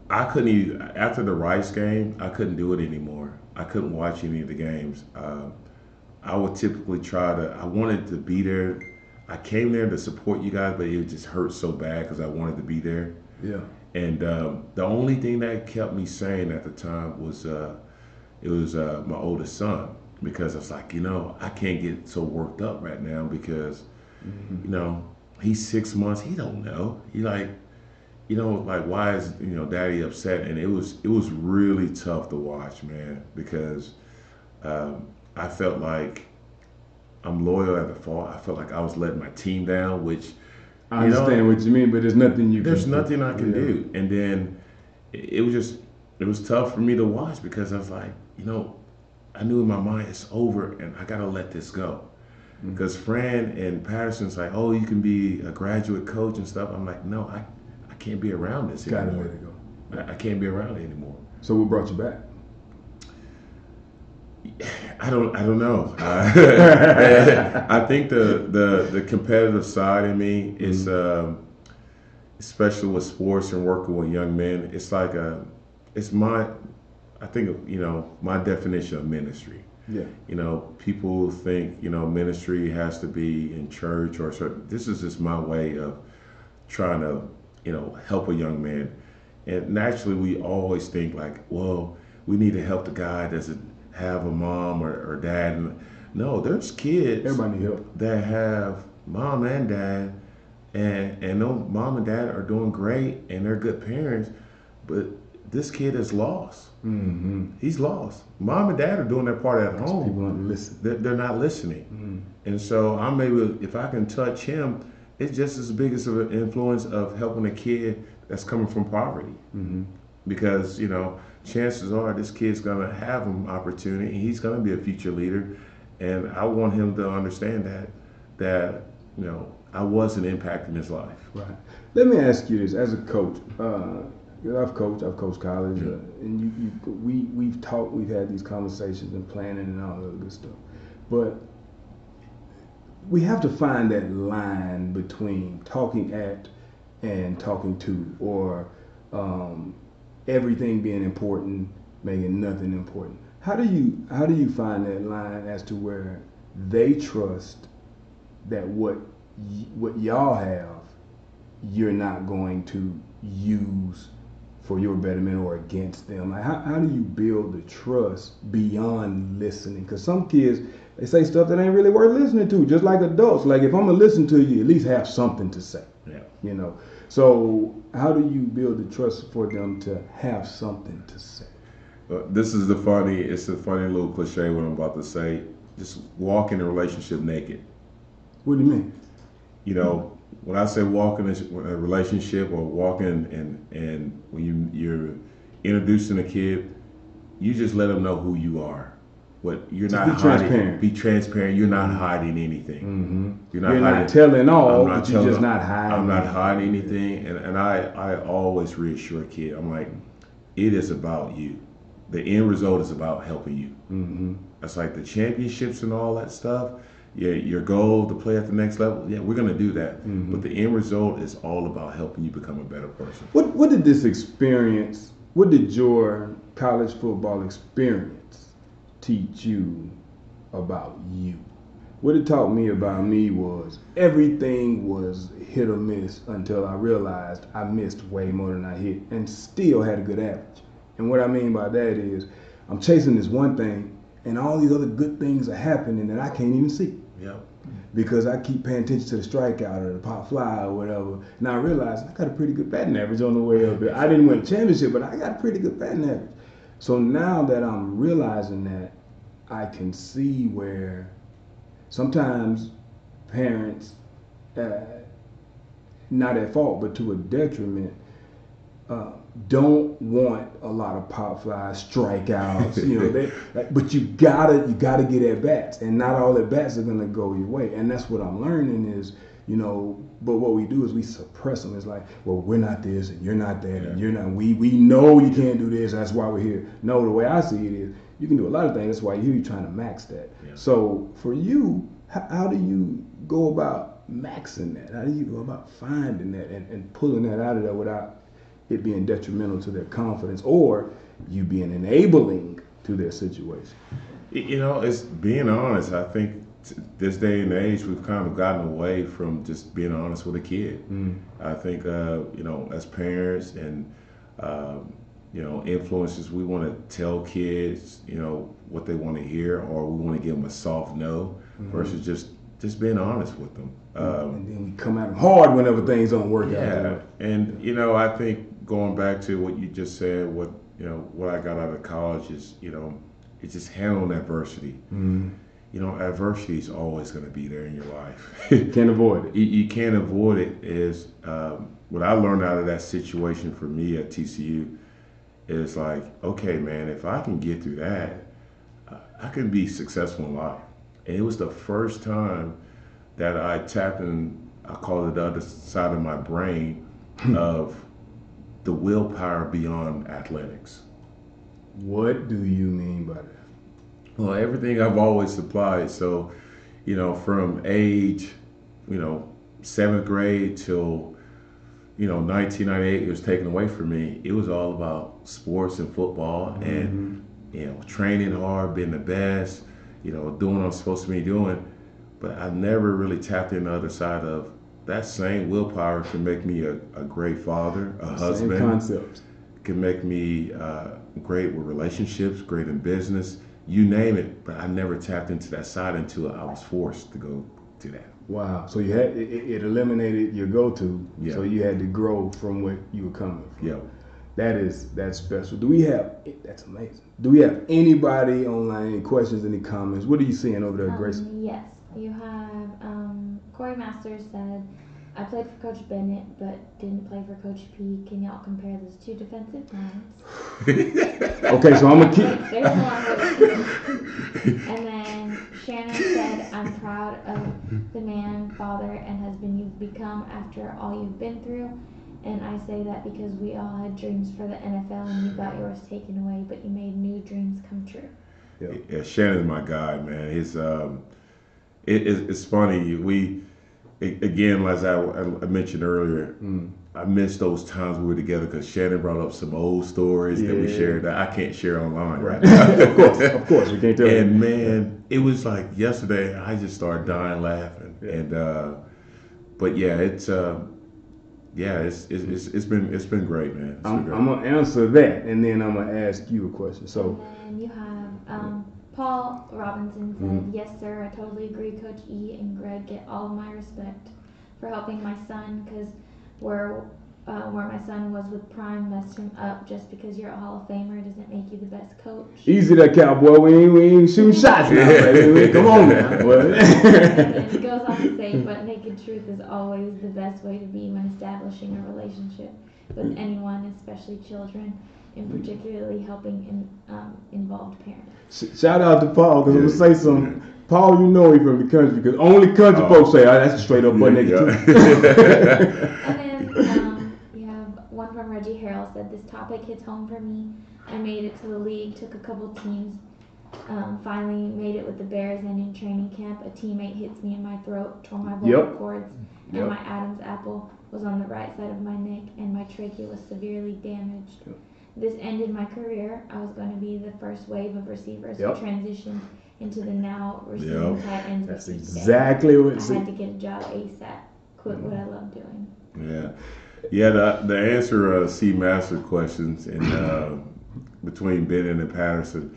I couldn't even, after the Rice game, I couldn't do it anymore. I couldn't watch any of the games. I would typically I wanted to be there. I came there to support you guys, but it just hurt so bad because I wanted to be there. Yeah. And the only thing that kept me sane at the time was my oldest son, because I was like, you know, I can't get so worked up right now because, you know, he's 6 months. He don't know. He like, you know, like, why is, you know, daddy upset? And it was really tough to watch, man, because I felt like I'm loyal at the fault. I felt like I was letting my team down, which I understand what you mean, but there's nothing there's nothing I can do. And then it was tough for me to watch because I was like, you know, I knew in my mind it's over and I gotta let this go. Because Fran and Patterson's like, oh, you can be a graduate coach and stuff. I'm like, no, I can't be around this anymore. Gotta let it go. I can't be around it anymore. So what brought you back? I don't know. I think the competitive side in me is, especially with sports and working with young men. It's like I think, you know, my definition of ministry. Yeah. You know, people think, you know, ministry has to be in church or certain. This is just my way of trying to, you know, help a young man. And naturally, we always think like, well, we need to help the guy that doesn't have a mom or dad. And no, there's kids everybody need help that have mom and dad, and no, mom and dad are doing great and they're good parents, but this kid is lost. Mm-hmm. He's lost. Mom and dad are doing their part at home. People don't listen. They're not listening. And so I'm able, if I can touch him, it's just as big as an influence of helping a kid that's coming from poverty. Because, you know, chances are this kid's gonna have an opportunity and he's gonna be a future leader. And I want him to understand that you know, I wasn't impacting his life. Right. Let me ask you this, as a coach, I've coached college, and we've talked, we've had these conversations and planning and all that good stuff. But we have to find that line between talking at and talking to, or everything being important, making nothing important. How do you find that line as to where they trust that what y'all have, you're not going to use for your betterment or against them? Like, how do you build the trust beyond listening? Because some kids, they say stuff that ain't really worth listening to, just like adults. Like, if I'm going to listen to you, at least have something to say. Yeah. You know? So how do you build the trust for them to have something to say? It's a funny little cliche what I'm about to say. Just walk in a relationship naked. What do you mean? You know, when I say walk in a relationship or walk in and when you're introducing a kid, you just let them know who you are. You're not hiding. Transparent. Be transparent. You're not hiding anything. Mm-hmm. You're not telling all, but you're just not hiding. I'm not hiding anything, and I always reassure a kid. I'm like, it is about you. The end result is about helping you. Mm-hmm. That's like the championships and all that stuff. Yeah, your goal to play at the next level. Yeah, we're gonna do that. Mm-hmm. But the end result is all about helping you become a better person. What did this experience? What did your college football experience teach you about you? What it taught me about me was everything was hit or miss until I realized I missed way more than I hit and still had a good average. And what I mean by that is I'm chasing this one thing and all these other good things are happening that I can't even see. Yeah. Because I keep paying attention to the strikeout or the pop fly or whatever. Now I realize I got a pretty good batting average on the way up there. I didn't win a championship, but I got a pretty good batting average. So now that I'm realizing that, I can see where sometimes parents, not at fault, but to a detriment, don't want a lot of pop flies, strikeouts. You know, but you gotta get at bats, and not all at bats are gonna go your way. And that's what I'm learning is, you know. But what we do is we suppress them. It's like, well, we're not this, and you're not that, and you're not. We know you can't do this. That's why we're here. No, the way I see it is, you can do a lot of things. That's why you're trying to max that. Yeah. So for you, how do you go about maxing that? How do you go about finding that and pulling that out of there without it being detrimental to their confidence or you being enabling to their situation? You know, it's being honest. I think this day and age, we've kind of gotten away from just being honest with a kid. I think, you know, as parents and, you know, influencers, we want to tell kids, you know, what they want to hear, or we want to give them a soft no versus just being honest with them. And then we come at them hard whenever things don't work out. Yeah, and you know, I think going back to what you just said, what I got out of college is, you know, it's just handling adversity. You know, adversity is always going to be there in your life. Can't avoid it. You can't avoid it. Is what I learned out of that situation for me at TCU is like, okay, man, if I can get through that, I can be successful in life. And it was the first time that I tapped in, I call it the other side of my brain of the willpower beyond athletics. What do you mean by that? Well, everything I've always supplied. So, you know, from age, you know, 7th grade till, you know, 1998, it was taken away from me. It was all about sports and football and, you know, training hard, being the best, you know, doing what I'm supposed to be doing. But I never really tapped in the other side of that same willpower can make me a great father, a husband. Same concept. Can make me great with relationships, great in business, you name it. But I never tapped into that side until I was forced to go to that. Wow. So you had it eliminated your go-to. Yeah. So you had to grow from what you were coming from. Yeah. That's special. That's amazing. Do we have anybody online, any questions, any comments? What are you seeing over there, Grace? Yes. You have Corey Masters said, I played for Coach Bennett, but didn't play for Coach P. Can y'all compare those two defensive minds? Okay, so I'm going to keep... There's more. And then Shannon said, I'm proud of the man, father, and husband you've become after all you've been through. And I say that because we all had dreams for the NFL and you got yours taken away, but you made new dreams come true. Yeah, Shannon's my guy, man. It's funny. Again, as I mentioned earlier, I miss those times we were together because Shannon brought up some old stories that we shared that I can't share online right now. Of course, we can't tell. And man, it was like yesterday. I just started dying laughing. Yeah. And but yeah, yeah, it's been great, man. I'm gonna answer that, and then I'm gonna ask you a question. So, and then you have Paul Robinson said, "Yes, sir. I totally agree. Coach E and Greg get all of my respect for helping my son, because where my son was with Prime messed him up. Just because you're a Hall of Famer doesn't make you the best coach." easy that cowboy. We ain't shooting shots now, baby. Come on now. And then he goes on to say, "But naked truth is always the best way to be when establishing a relationship with anyone, especially children, and particularly helping involved parents." Shout out to Paul, because I'm gonna say something. Paul, you know he from the country, because only country folks say, "Oh, that's a straight up butt naked truth." And then you have one from Reggie Harrell said, "This topic hits home for me. I made it to the league, took a couple teams, finally made it with the Bears, and in training camp, a teammate hits me in my throat, tore my vocal cords, and my Adam's apple was on the right side of my neck, and my trachea was severely damaged. This ended my career. I was going to be the first wave of receivers who transitioned into the now receiving tight ends. That's exactly what I had to get a job ASAP. Quit what I love doing." Yeah. The answer C Master questions in between Bennett and Patterson,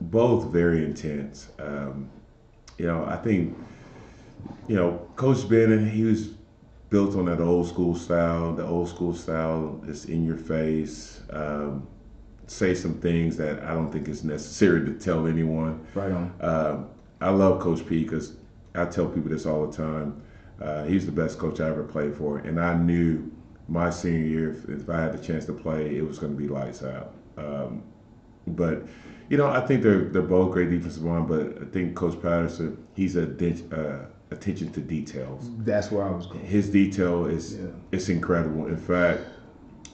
both very intense. I think Coach Bennett, he was built on that old school style. The old school style is in your face. Say some things that I don't think is necessary to tell anyone. Right on. I love Coach P, because I tell people this all the time. He's the best coach I ever played for, and I knew my senior year, if I had the chance to play, it was going to be lights out. But I think they're both great defensive line, but I think Coach Patterson, he's attention to details. That's where I was going. His detail is it's incredible. In fact,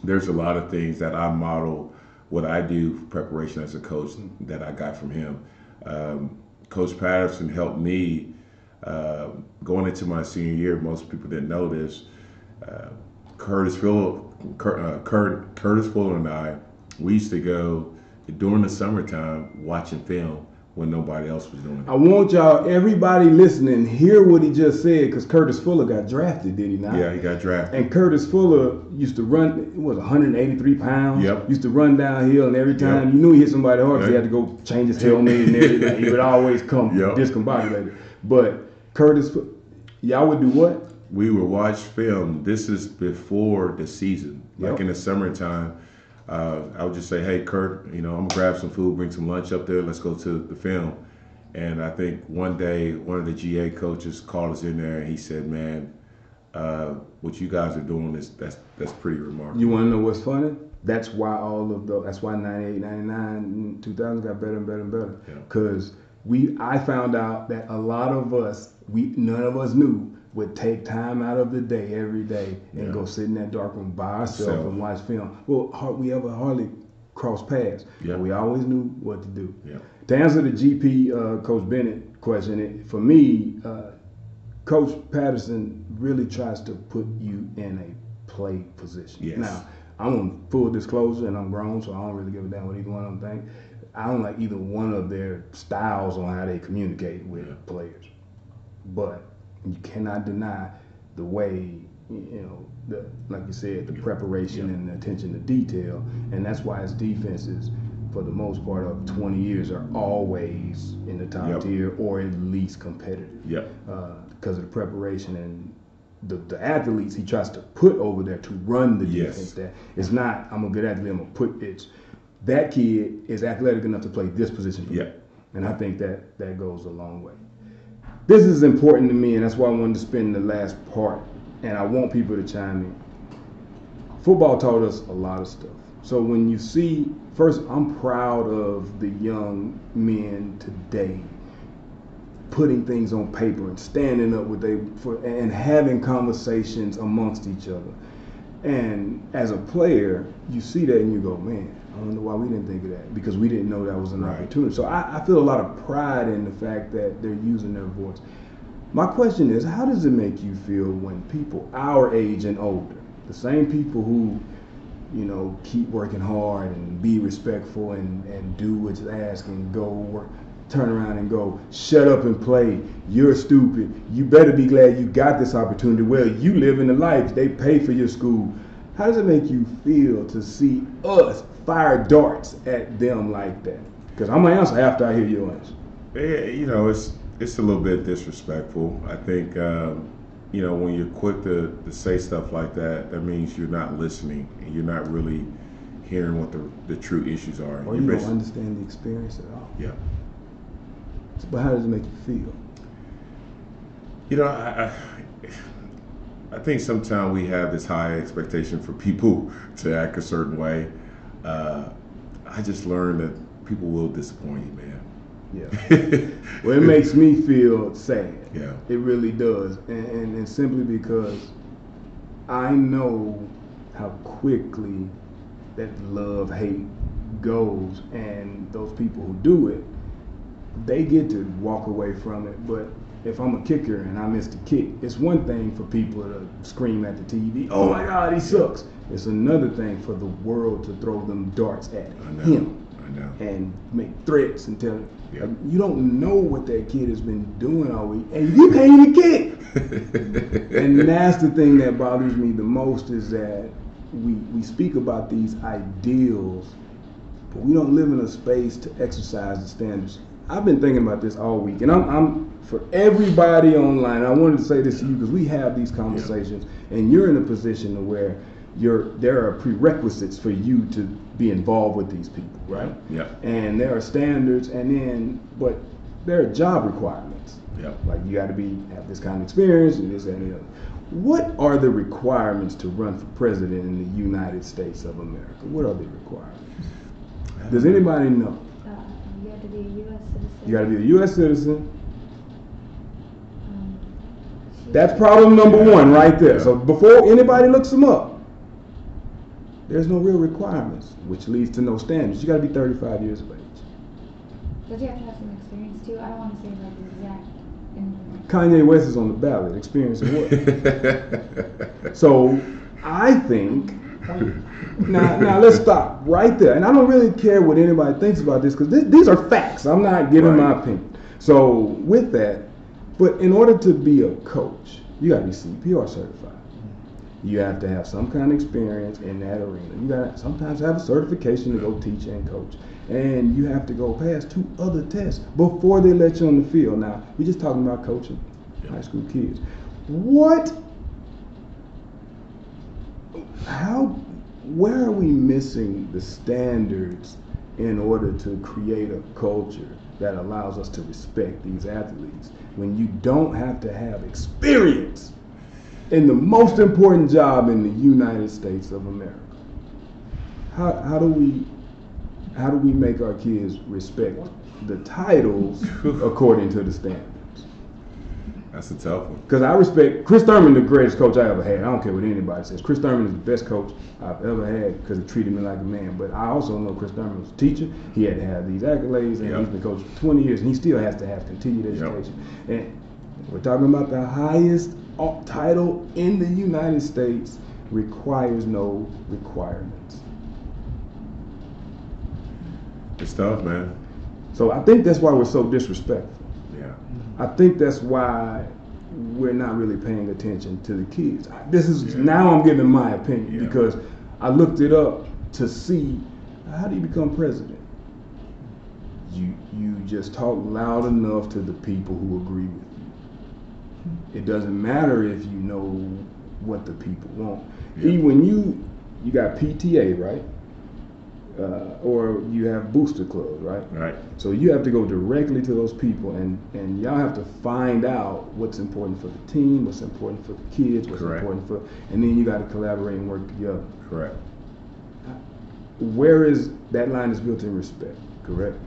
there's a lot of things that I model what I do for preparation as a coach that I got from him. Coach Patterson helped me going into my senior year. Most people didn't know this. Curtis Fuller and I, we used to go during the summertime watching film when nobody else was doing it. I want y'all, everybody listening, hear what he just said, because Curtis Fuller got drafted, did he not? Yeah, he got drafted. And Curtis Fuller used to run, it was 183 pounds. Yep. Used to run downhill, and every time you knew he hit somebody hard, he had to go change his helmet and everything. He would always come discombobulated. But Curtis, y'all would do what? We would watch film. This is before the season. Like in the summertime, I would just say, "Hey, Kurt, I'm going to grab some food, bring some lunch up there. Let's go to the film." And I think one day, one of the GA coaches called us in there, and he said, "Man, what you guys are doing that's pretty remarkable." You want to know what's funny? That's why that's why 98, 99, 2000 got better and better and better. Because I found out that a lot of us, none of us knew, would take time out of the day every day and go sit in that dark room by ourselves and watch film. Well, we ever hardly crossed paths. But we always knew what to do. To answer the GP Coach Bennett question, for me, Coach Patterson really tries to put you in a play position. Now, I'm on full disclosure, and I'm grown, so I don't really give a damn what either one of them think. I don't like either one of their styles on how they communicate with players. But you cannot deny the way, like you said, the preparation and the attention to detail. And that's why his defenses, for the most part of 20 years, are always in the top tier or at least competitive. Because of the preparation and the athletes he tries to put over there to run the defense. That it's not, I'm a good athlete, I'm going to put it. That kid is athletic enough to play this position for me. And I think that goes a long way. This is important to me, and that's why I wanted to spend the last part, and I want people to chime in. Football taught us a lot of stuff. So when you see, first, I'm proud of the young men today putting things on paper and standing up and having conversations amongst each other. And as a player, you see that and you go, man, I don't know why we didn't think of that, because we didn't know that was an opportunity. So I feel a lot of pride in the fact that they're using their voice. My question is, how does it make you feel when people our age and older, the same people who, keep working hard and be respectful and do what's asked and go work, turn around and go, shut up and play, you're stupid, you better be glad you got this opportunity. Well, you live in the life, they pay for your school. How does it make you feel to see us fire darts at them like that? Because I'm going to answer after I hear your answer. Yeah, you know, it's a little bit disrespectful. I think, you know, when you're quick to say stuff like that, that means you're not listening and you're not really hearing what the true issues are. Or you don't understand the experience at all. Yeah. But how does it make you feel? You know, I think sometimes we have this high expectation for people to act a certain way. I just learned that people will disappoint you, man. Yeah. Well, it makes me feel sad. Yeah. It really does. And simply because I know how quickly that love-hate goes, and those people who do it, they get to walk away from it. But if I'm a kicker and I miss the kick, it's one thing for people to scream at the TV, oh my God, he sucks. It's another thing for the world to throw them darts at him. I know. And make threats and tell him, Yeah. you don't know what that kid has been doing all week, and you can't even kick. And that's the thing that bothers me the most, is that we speak about these ideals, but we don't live in a space to exercise the standards. I've been thinking about this all week, and I'm for everybody online, I wanted to say this to you because we have these conversations, and you're in a position to where there are prerequisites for you to be involved with these people, right? Yeah. And there are standards, but there are job requirements. Yeah. Like you got to have this kind of experience and this and the other. What are the requirements to run for president in the United States of America? What are the requirements? Does anybody know? You have to be a U.S. citizen. You got to be a U.S. citizen. That's problem number one right there. So before anybody looks them up, there's no real requirements, which leads to no standards. You got to be 35 years of age. But you have to have some experience too. I don't want to say like the exact anything. Kanye West is on the ballot. Experience in what? So I think, now let's stop right there. And I don't really care what anybody thinks about this, because these are facts. I'm not giving my opinion. So with that, but in order to be a coach, you got to be CPR certified. You have to have some kind of experience in that arena. You got to sometimes have a certification to go teach and coach. And you have to go past 2 other tests before they let you on the field. Now, we're just talking about coaching high school kids. Where are we missing the standards in order to create a culture that allows us to respect these athletes when you don't have to have experience in the most important job in the United States of America? How do we make our kids respect the titles according to the standards? That's a tough one. Because I respect Chris Thurman, the greatest coach I ever had. I don't care what anybody says. Chris Thurman is the best coach I've ever had because he treated me like a man. But I also know Chris Thurman was a teacher. He had to have these accolades, and he's been coaching for 20 years, and he still has to have continued education. And we're talking about the highest title in the United States, requires no requirements. It's tough, man. So I think that's why we're so disrespectful. Yeah. I think that's why we're not really paying attention to the kids. Now I'm giving my opinion because I looked it up to see, how do you become president? You just talk loud enough to the people who agree with you. It doesn't matter if you know what the people want. Even when you got PTA, right? Or you have booster clubs, right? Right. So you have to go directly to those people, and y'all have to find out what's important for the team, what's important for the kids, what's important for, and then you got to collaborate and work together. Correct. Where is that line is built in respect, correct?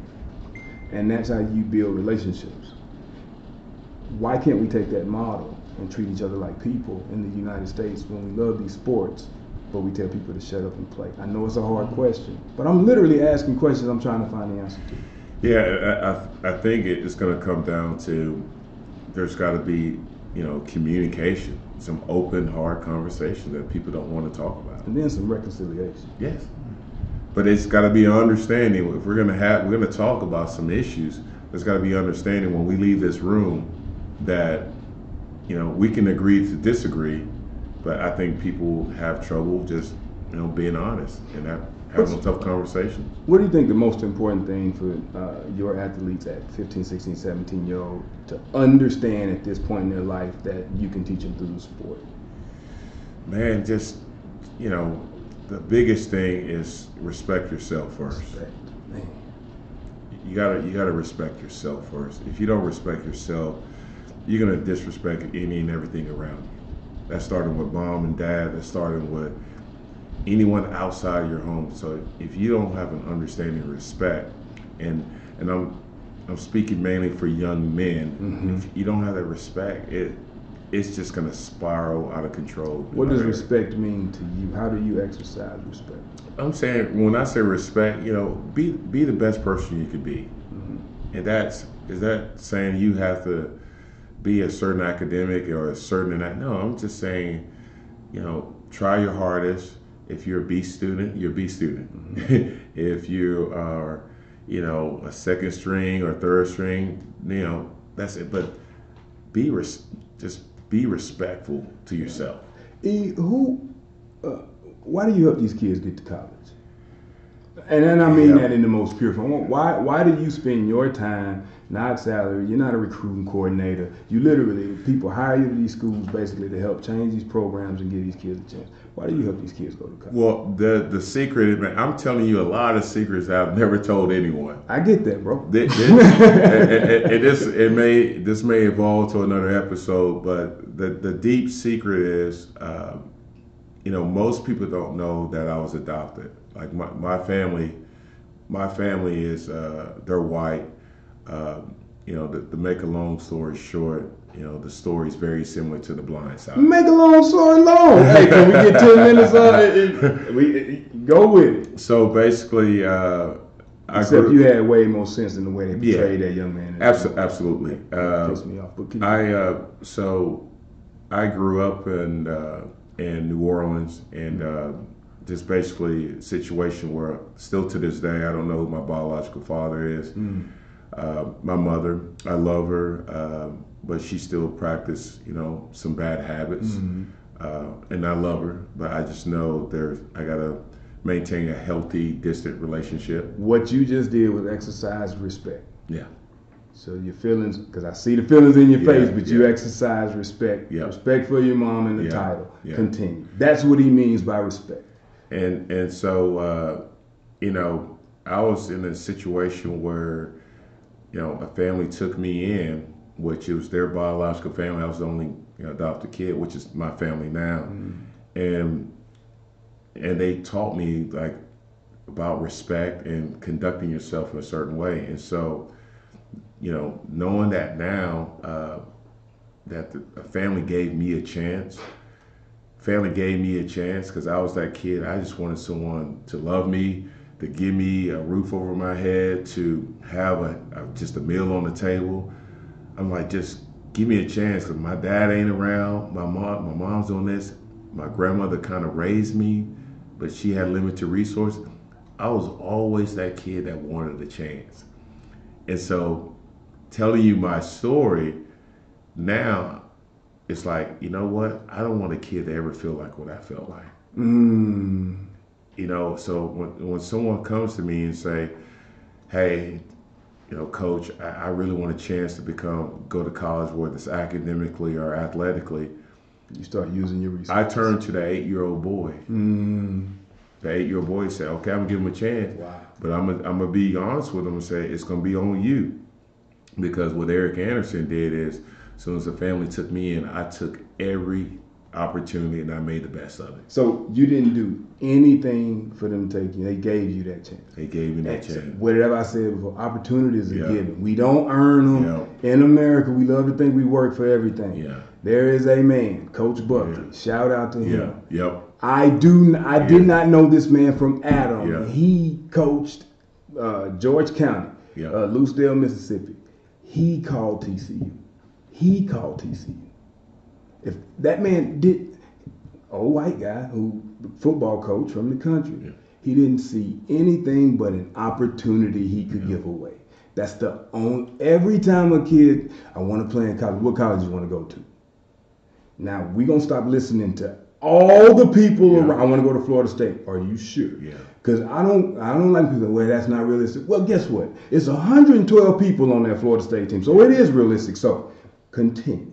And that's how you build relationships. Why can't we take that model and treat each other like people in the United States when we love these sports, but we tell people to shut up and play? I know it's a hard question, but I'm literally asking questions I'm trying to find the answer to. Yeah, I think it's going to come down to there's got to be, communication, some open, hard conversation that people don't want to talk about. And then some reconciliation. Yes. But it's got to be an understanding. If we're going to talk about some issues, there's got to be understanding when we leave this room that, we can agree to disagree, but I think people have trouble just, being honest and having tough conversations. What do you think the most important thing for your athletes at 15, 16, 17-year-old to understand at this point in their life that you can teach them through the sport? Man, just, the biggest thing is respect yourself first. Respect, man. You gotta respect yourself first. If you don't respect yourself, you're gonna disrespect any and everything around you. That's starting with mom and dad. That's starting with anyone outside your home. So if you don't have an understanding of respect, and I'm speaking mainly for young men, if you don't have that respect, it's just gonna spiral out of control. What does respect mean to you? How do you exercise respect? I'm saying, when I say respect, be the best person you could be. And is that saying you have to be a certain academic or a certain that? No, I'm just saying, try your hardest. If you're a B student, you're a B student. If you are, a second string or third string, that's it. But just be respectful to yourself. Why do you help these kids get to college? And then I mean that in the most pure form. Why do you spend your time, not salary, you're not a recruiting coordinator, you literally, people hire you to these schools basically to help change these programs and give these kids a chance. Why do you help these kids go to college? Well, the secret, man, I'm telling you a lot of secrets I've never told anyone. I get that, bro. This may evolve to another episode, but the deep secret is, most people don't know that I was adopted. Like my family is they're white. To make a long story short, the story is very similar to The Blind Side. Make a long story long. Hey, can we get 10 minutes we go with it. So basically, except you had way more sense in the way they portrayed that young man. Absolutely. Pissed me off. But so I grew up in New Orleans, and just basically a situation where still to this day I don't know who my biological father is. My mother, I love her, but she still practiced, some bad habits, and I love her, but I just know I gotta maintain a healthy, distant relationship. What you just did was exercise respect. Yeah. So your feelings, because I see the feelings in your face, but you exercise respect. Respect for your mom and the title. Continue. That's what he means by respect. And so, I was in a situation where, a family took me in, which it was their biological family. I was the only adopted kid, which is my family now. And they taught me about respect and conducting yourself in a certain way. And so, knowing that now, that a family gave me a chance. Family gave me a chance because I was that kid. I just wanted someone to love me, to give me a roof over my head, to have just a meal on the table. I'm like, just give me a chance because my dad ain't around. My mom's on this. My grandmother kind of raised me, but she had limited resources. I was always that kid that wanted a chance. And so telling you my story now, it's like, you know what? I don't want a kid to ever feel like what I felt like. So when someone comes to me and say, hey, coach, I really want a chance to go to college, whether it's academically or athletically. You start using your resources. I turn to the 8-year-old boy. The 8-year-old boy said, okay, I'm gonna give him a chance. Wow. But I'm gonna be honest with him and say, it's gonna be on you. Because what Eric Anderson did is, as soon as the family took me in, I took every opportunity and I made the best of it. So you didn't do anything for them to take you. They gave you that chance. They gave me that chance. Whatever I said before, opportunities are given. We don't earn them. In America, we love to think we work for everything. There is a man, Coach Buckley. Shout out to him. I did not know this man from Adam. He coached George County, Lucedale, Mississippi. He called TCU. If that man old white guy football coach from the country, he didn't see anything but an opportunity he could give away. That's the only. Every time a kid, I want to play in college. What college you want to go to? Now we gonna stop listening to all the people around. I want to go to Florida State. Are you sure? Yeah. Because I don't like people. Well, that's not realistic. Well, guess what? It's 112 people on that Florida State team, so it is realistic. So continue.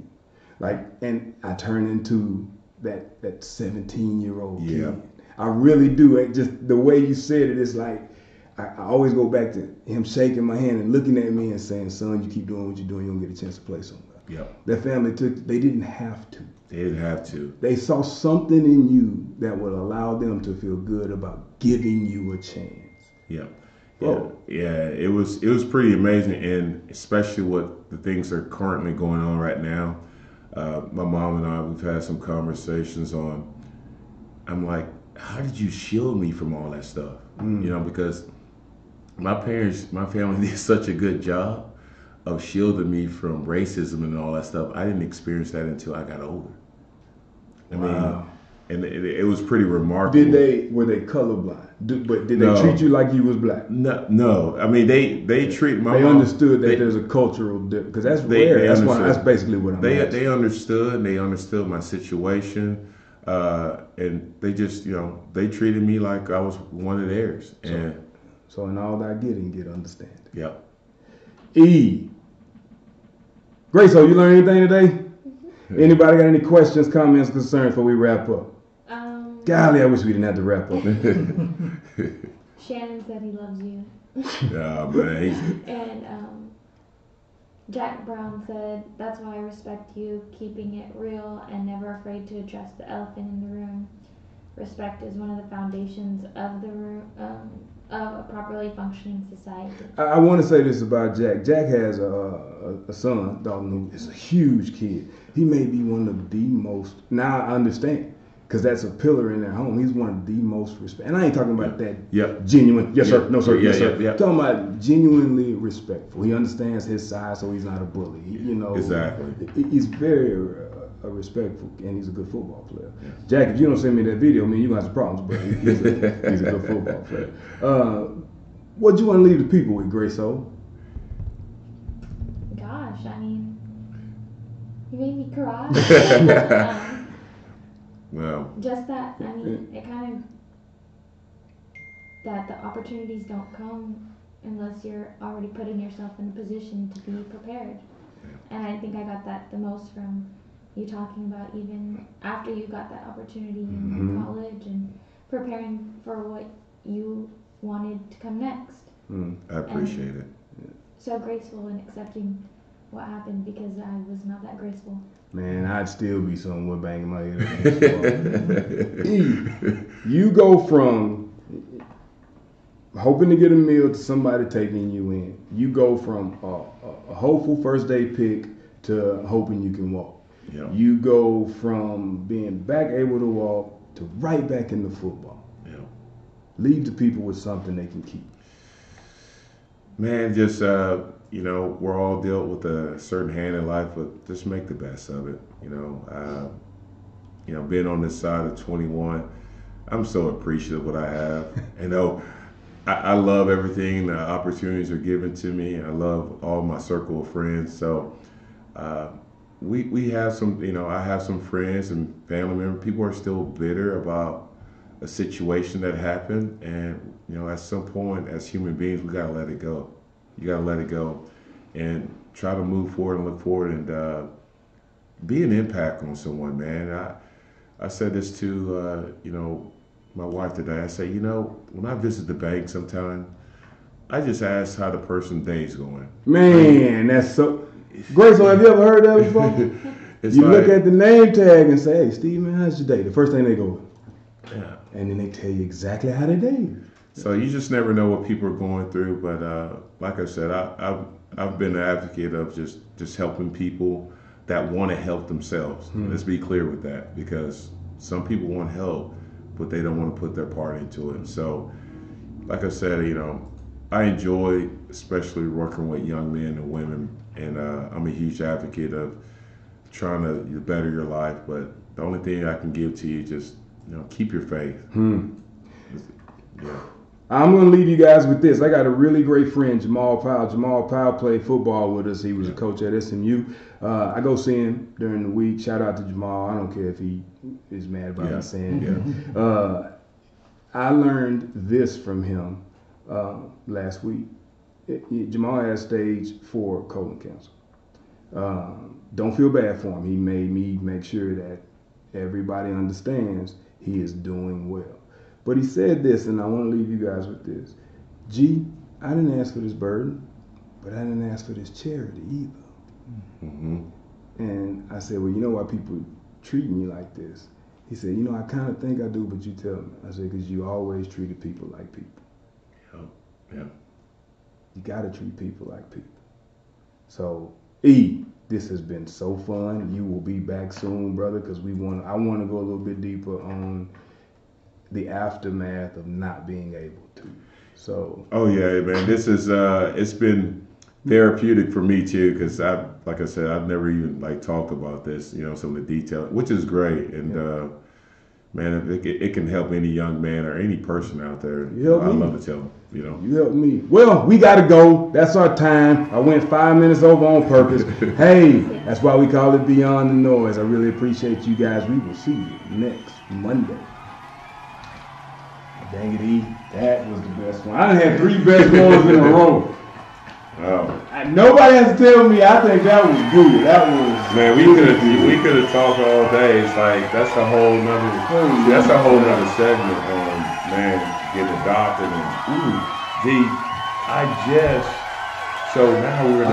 And I turn into that 17-year-old kid. I really do. It just the way you said it is like I always go back to him shaking my hand and looking at me and saying, "Son, you keep doing what you're doing. You don't get a chance to play somewhere." Yep. That family they didn't have to. They didn't have to. They saw something in you that would allow them to feel good about giving you a chance. Yeah. Whoa. Yeah, it was pretty amazing, and especially what the things that are currently going on right now. My mom and I, we've had some conversations on. I'm like, how did you shield me from all that stuff? Because my family did such a good job of shielding me from racism and all that stuff. I didn't experience that until I got older. I mean, and it was pretty remarkable. Were they colorblind? But did they treat you like you was black? No. I mean, they treat my They mom. understood that there's a cultural difference because that's rare. That's basically what I'm asking. They understood, and they understood my situation, and they just they treated me like I was one of theirs. So in all that get understanding. Yep. E. Grace, you learned anything today? Anybody got any questions, comments, concerns before we wrap up? Golly, I wish we didn't have to wrap up. Shannon said he loves you. Yeah, man. And Jack Brown said, "That's why I respect you, keeping it real and never afraid to address the elephant in the room. Respect is one of the foundations of the room, of a properly functioning society." I want to say this about Jack. Jack has a son, Dalton, who is a huge kid. He may be one of the most, now I understand, because that's a pillar in their home. He's one of the most respect. And I ain't talking about that genuine, yes sir, no sir, yes sir. I'm talking about genuinely respectful. He understands his size, so he's not a bully. Exactly. He's very respectful, and he's a good football player. Yeah. Jack, if you don't send me that video, you're gonna have some problems. But he's a good football player. What do you want to leave the people with, Grace O? Gosh, I mean, you made me cry. Well, just that. I mean, it kind of that the opportunities don't come unless you're already putting yourself in a position to be prepared. And I think I got that the most from you talking about even after you got that opportunity in college and preparing for what you wanted to come next. I appreciate it. So graceful in accepting what happened because I was not that graceful. Man, I'd still be somewhere banging my head. You go from hoping to get a meal to somebody taking you in. You go from a hopeful first day pick to hoping you can walk. Yeah. You go from being back able to walk to right back into football. Yeah. Leave the people with something they can keep. Man, just we're all dealt with a certain hand in life, but just make the best of it. Being on this side of 21, I'm so appreciative of what I have. I love everything. The opportunities are given to me. I love all my circle of friends. So we have some, I have some friends and family members. People are still bitter about a situation that happened, and at some point, as human beings, we gotta let it go. You gotta let it go, and try to move forward and look forward and be an impact on someone, man. I said this to my wife today. I say, when I visit the bank sometime, I just ask how the person's day's going. Man, that's so. Grace, have you ever heard that before? You look at the name tag and say, "Hey, Steve, man, how's your day?" The first thing they go, yeah. And then they tell you exactly how their day is. So you just never know what people are going through. But like I said, I've been an advocate of just helping people that want to help themselves. Let's be clear with that, because some people want help, but they don't want to put their part into it. So, like I said, I enjoy especially working with young men and women, and I'm a huge advocate of trying to better your life. But the only thing I can give to you is just keep your faith. Yeah. I'm going to leave you guys with this. I got a really great friend, Jamal Powell. Jamal Powell played football with us. He was a coach at SMU. I go see him during the week. Shout out to Jamal. I don't care if he is mad about me saying it. I learned this from him last week. Jamal has stage 4 colon cancer. Don't feel bad for him. He made me make sure that everybody understands he is doing well. But he said this, and I want to leave you guys with this. G, I didn't ask for this burden, but I didn't ask for this charity either. Mm-hmm. And I said, well, you know why people treat me like this? He said, you know, I kind of think I do, but you tell me. I said, because you always treated people like people. Yeah. You got to treat people like people. So, E, this has been so fun. You will be back soon, brother, because I want to go a little bit deeper on the aftermath of not being able to. So. Oh yeah, man. This is it's been therapeutic for me too, because like I said, I've never even talked about this. You know, some of the detail, which is great, and man, it can help any young man or any person out there. I love to tell them. You know, you helped me. Well, we got to go. That's our time. I went 5 minutes over on purpose. Hey, that's why we call it Beyond the Noise. I really appreciate you guys. We will see you next Monday. Dang it, E. That was the best one. I done had 3 best ones in a row. Oh. Nobody has to tell me. I think that was good. That was. Man, we could have talked all day. It's like that's a whole nother segment on getting adopted and so now we're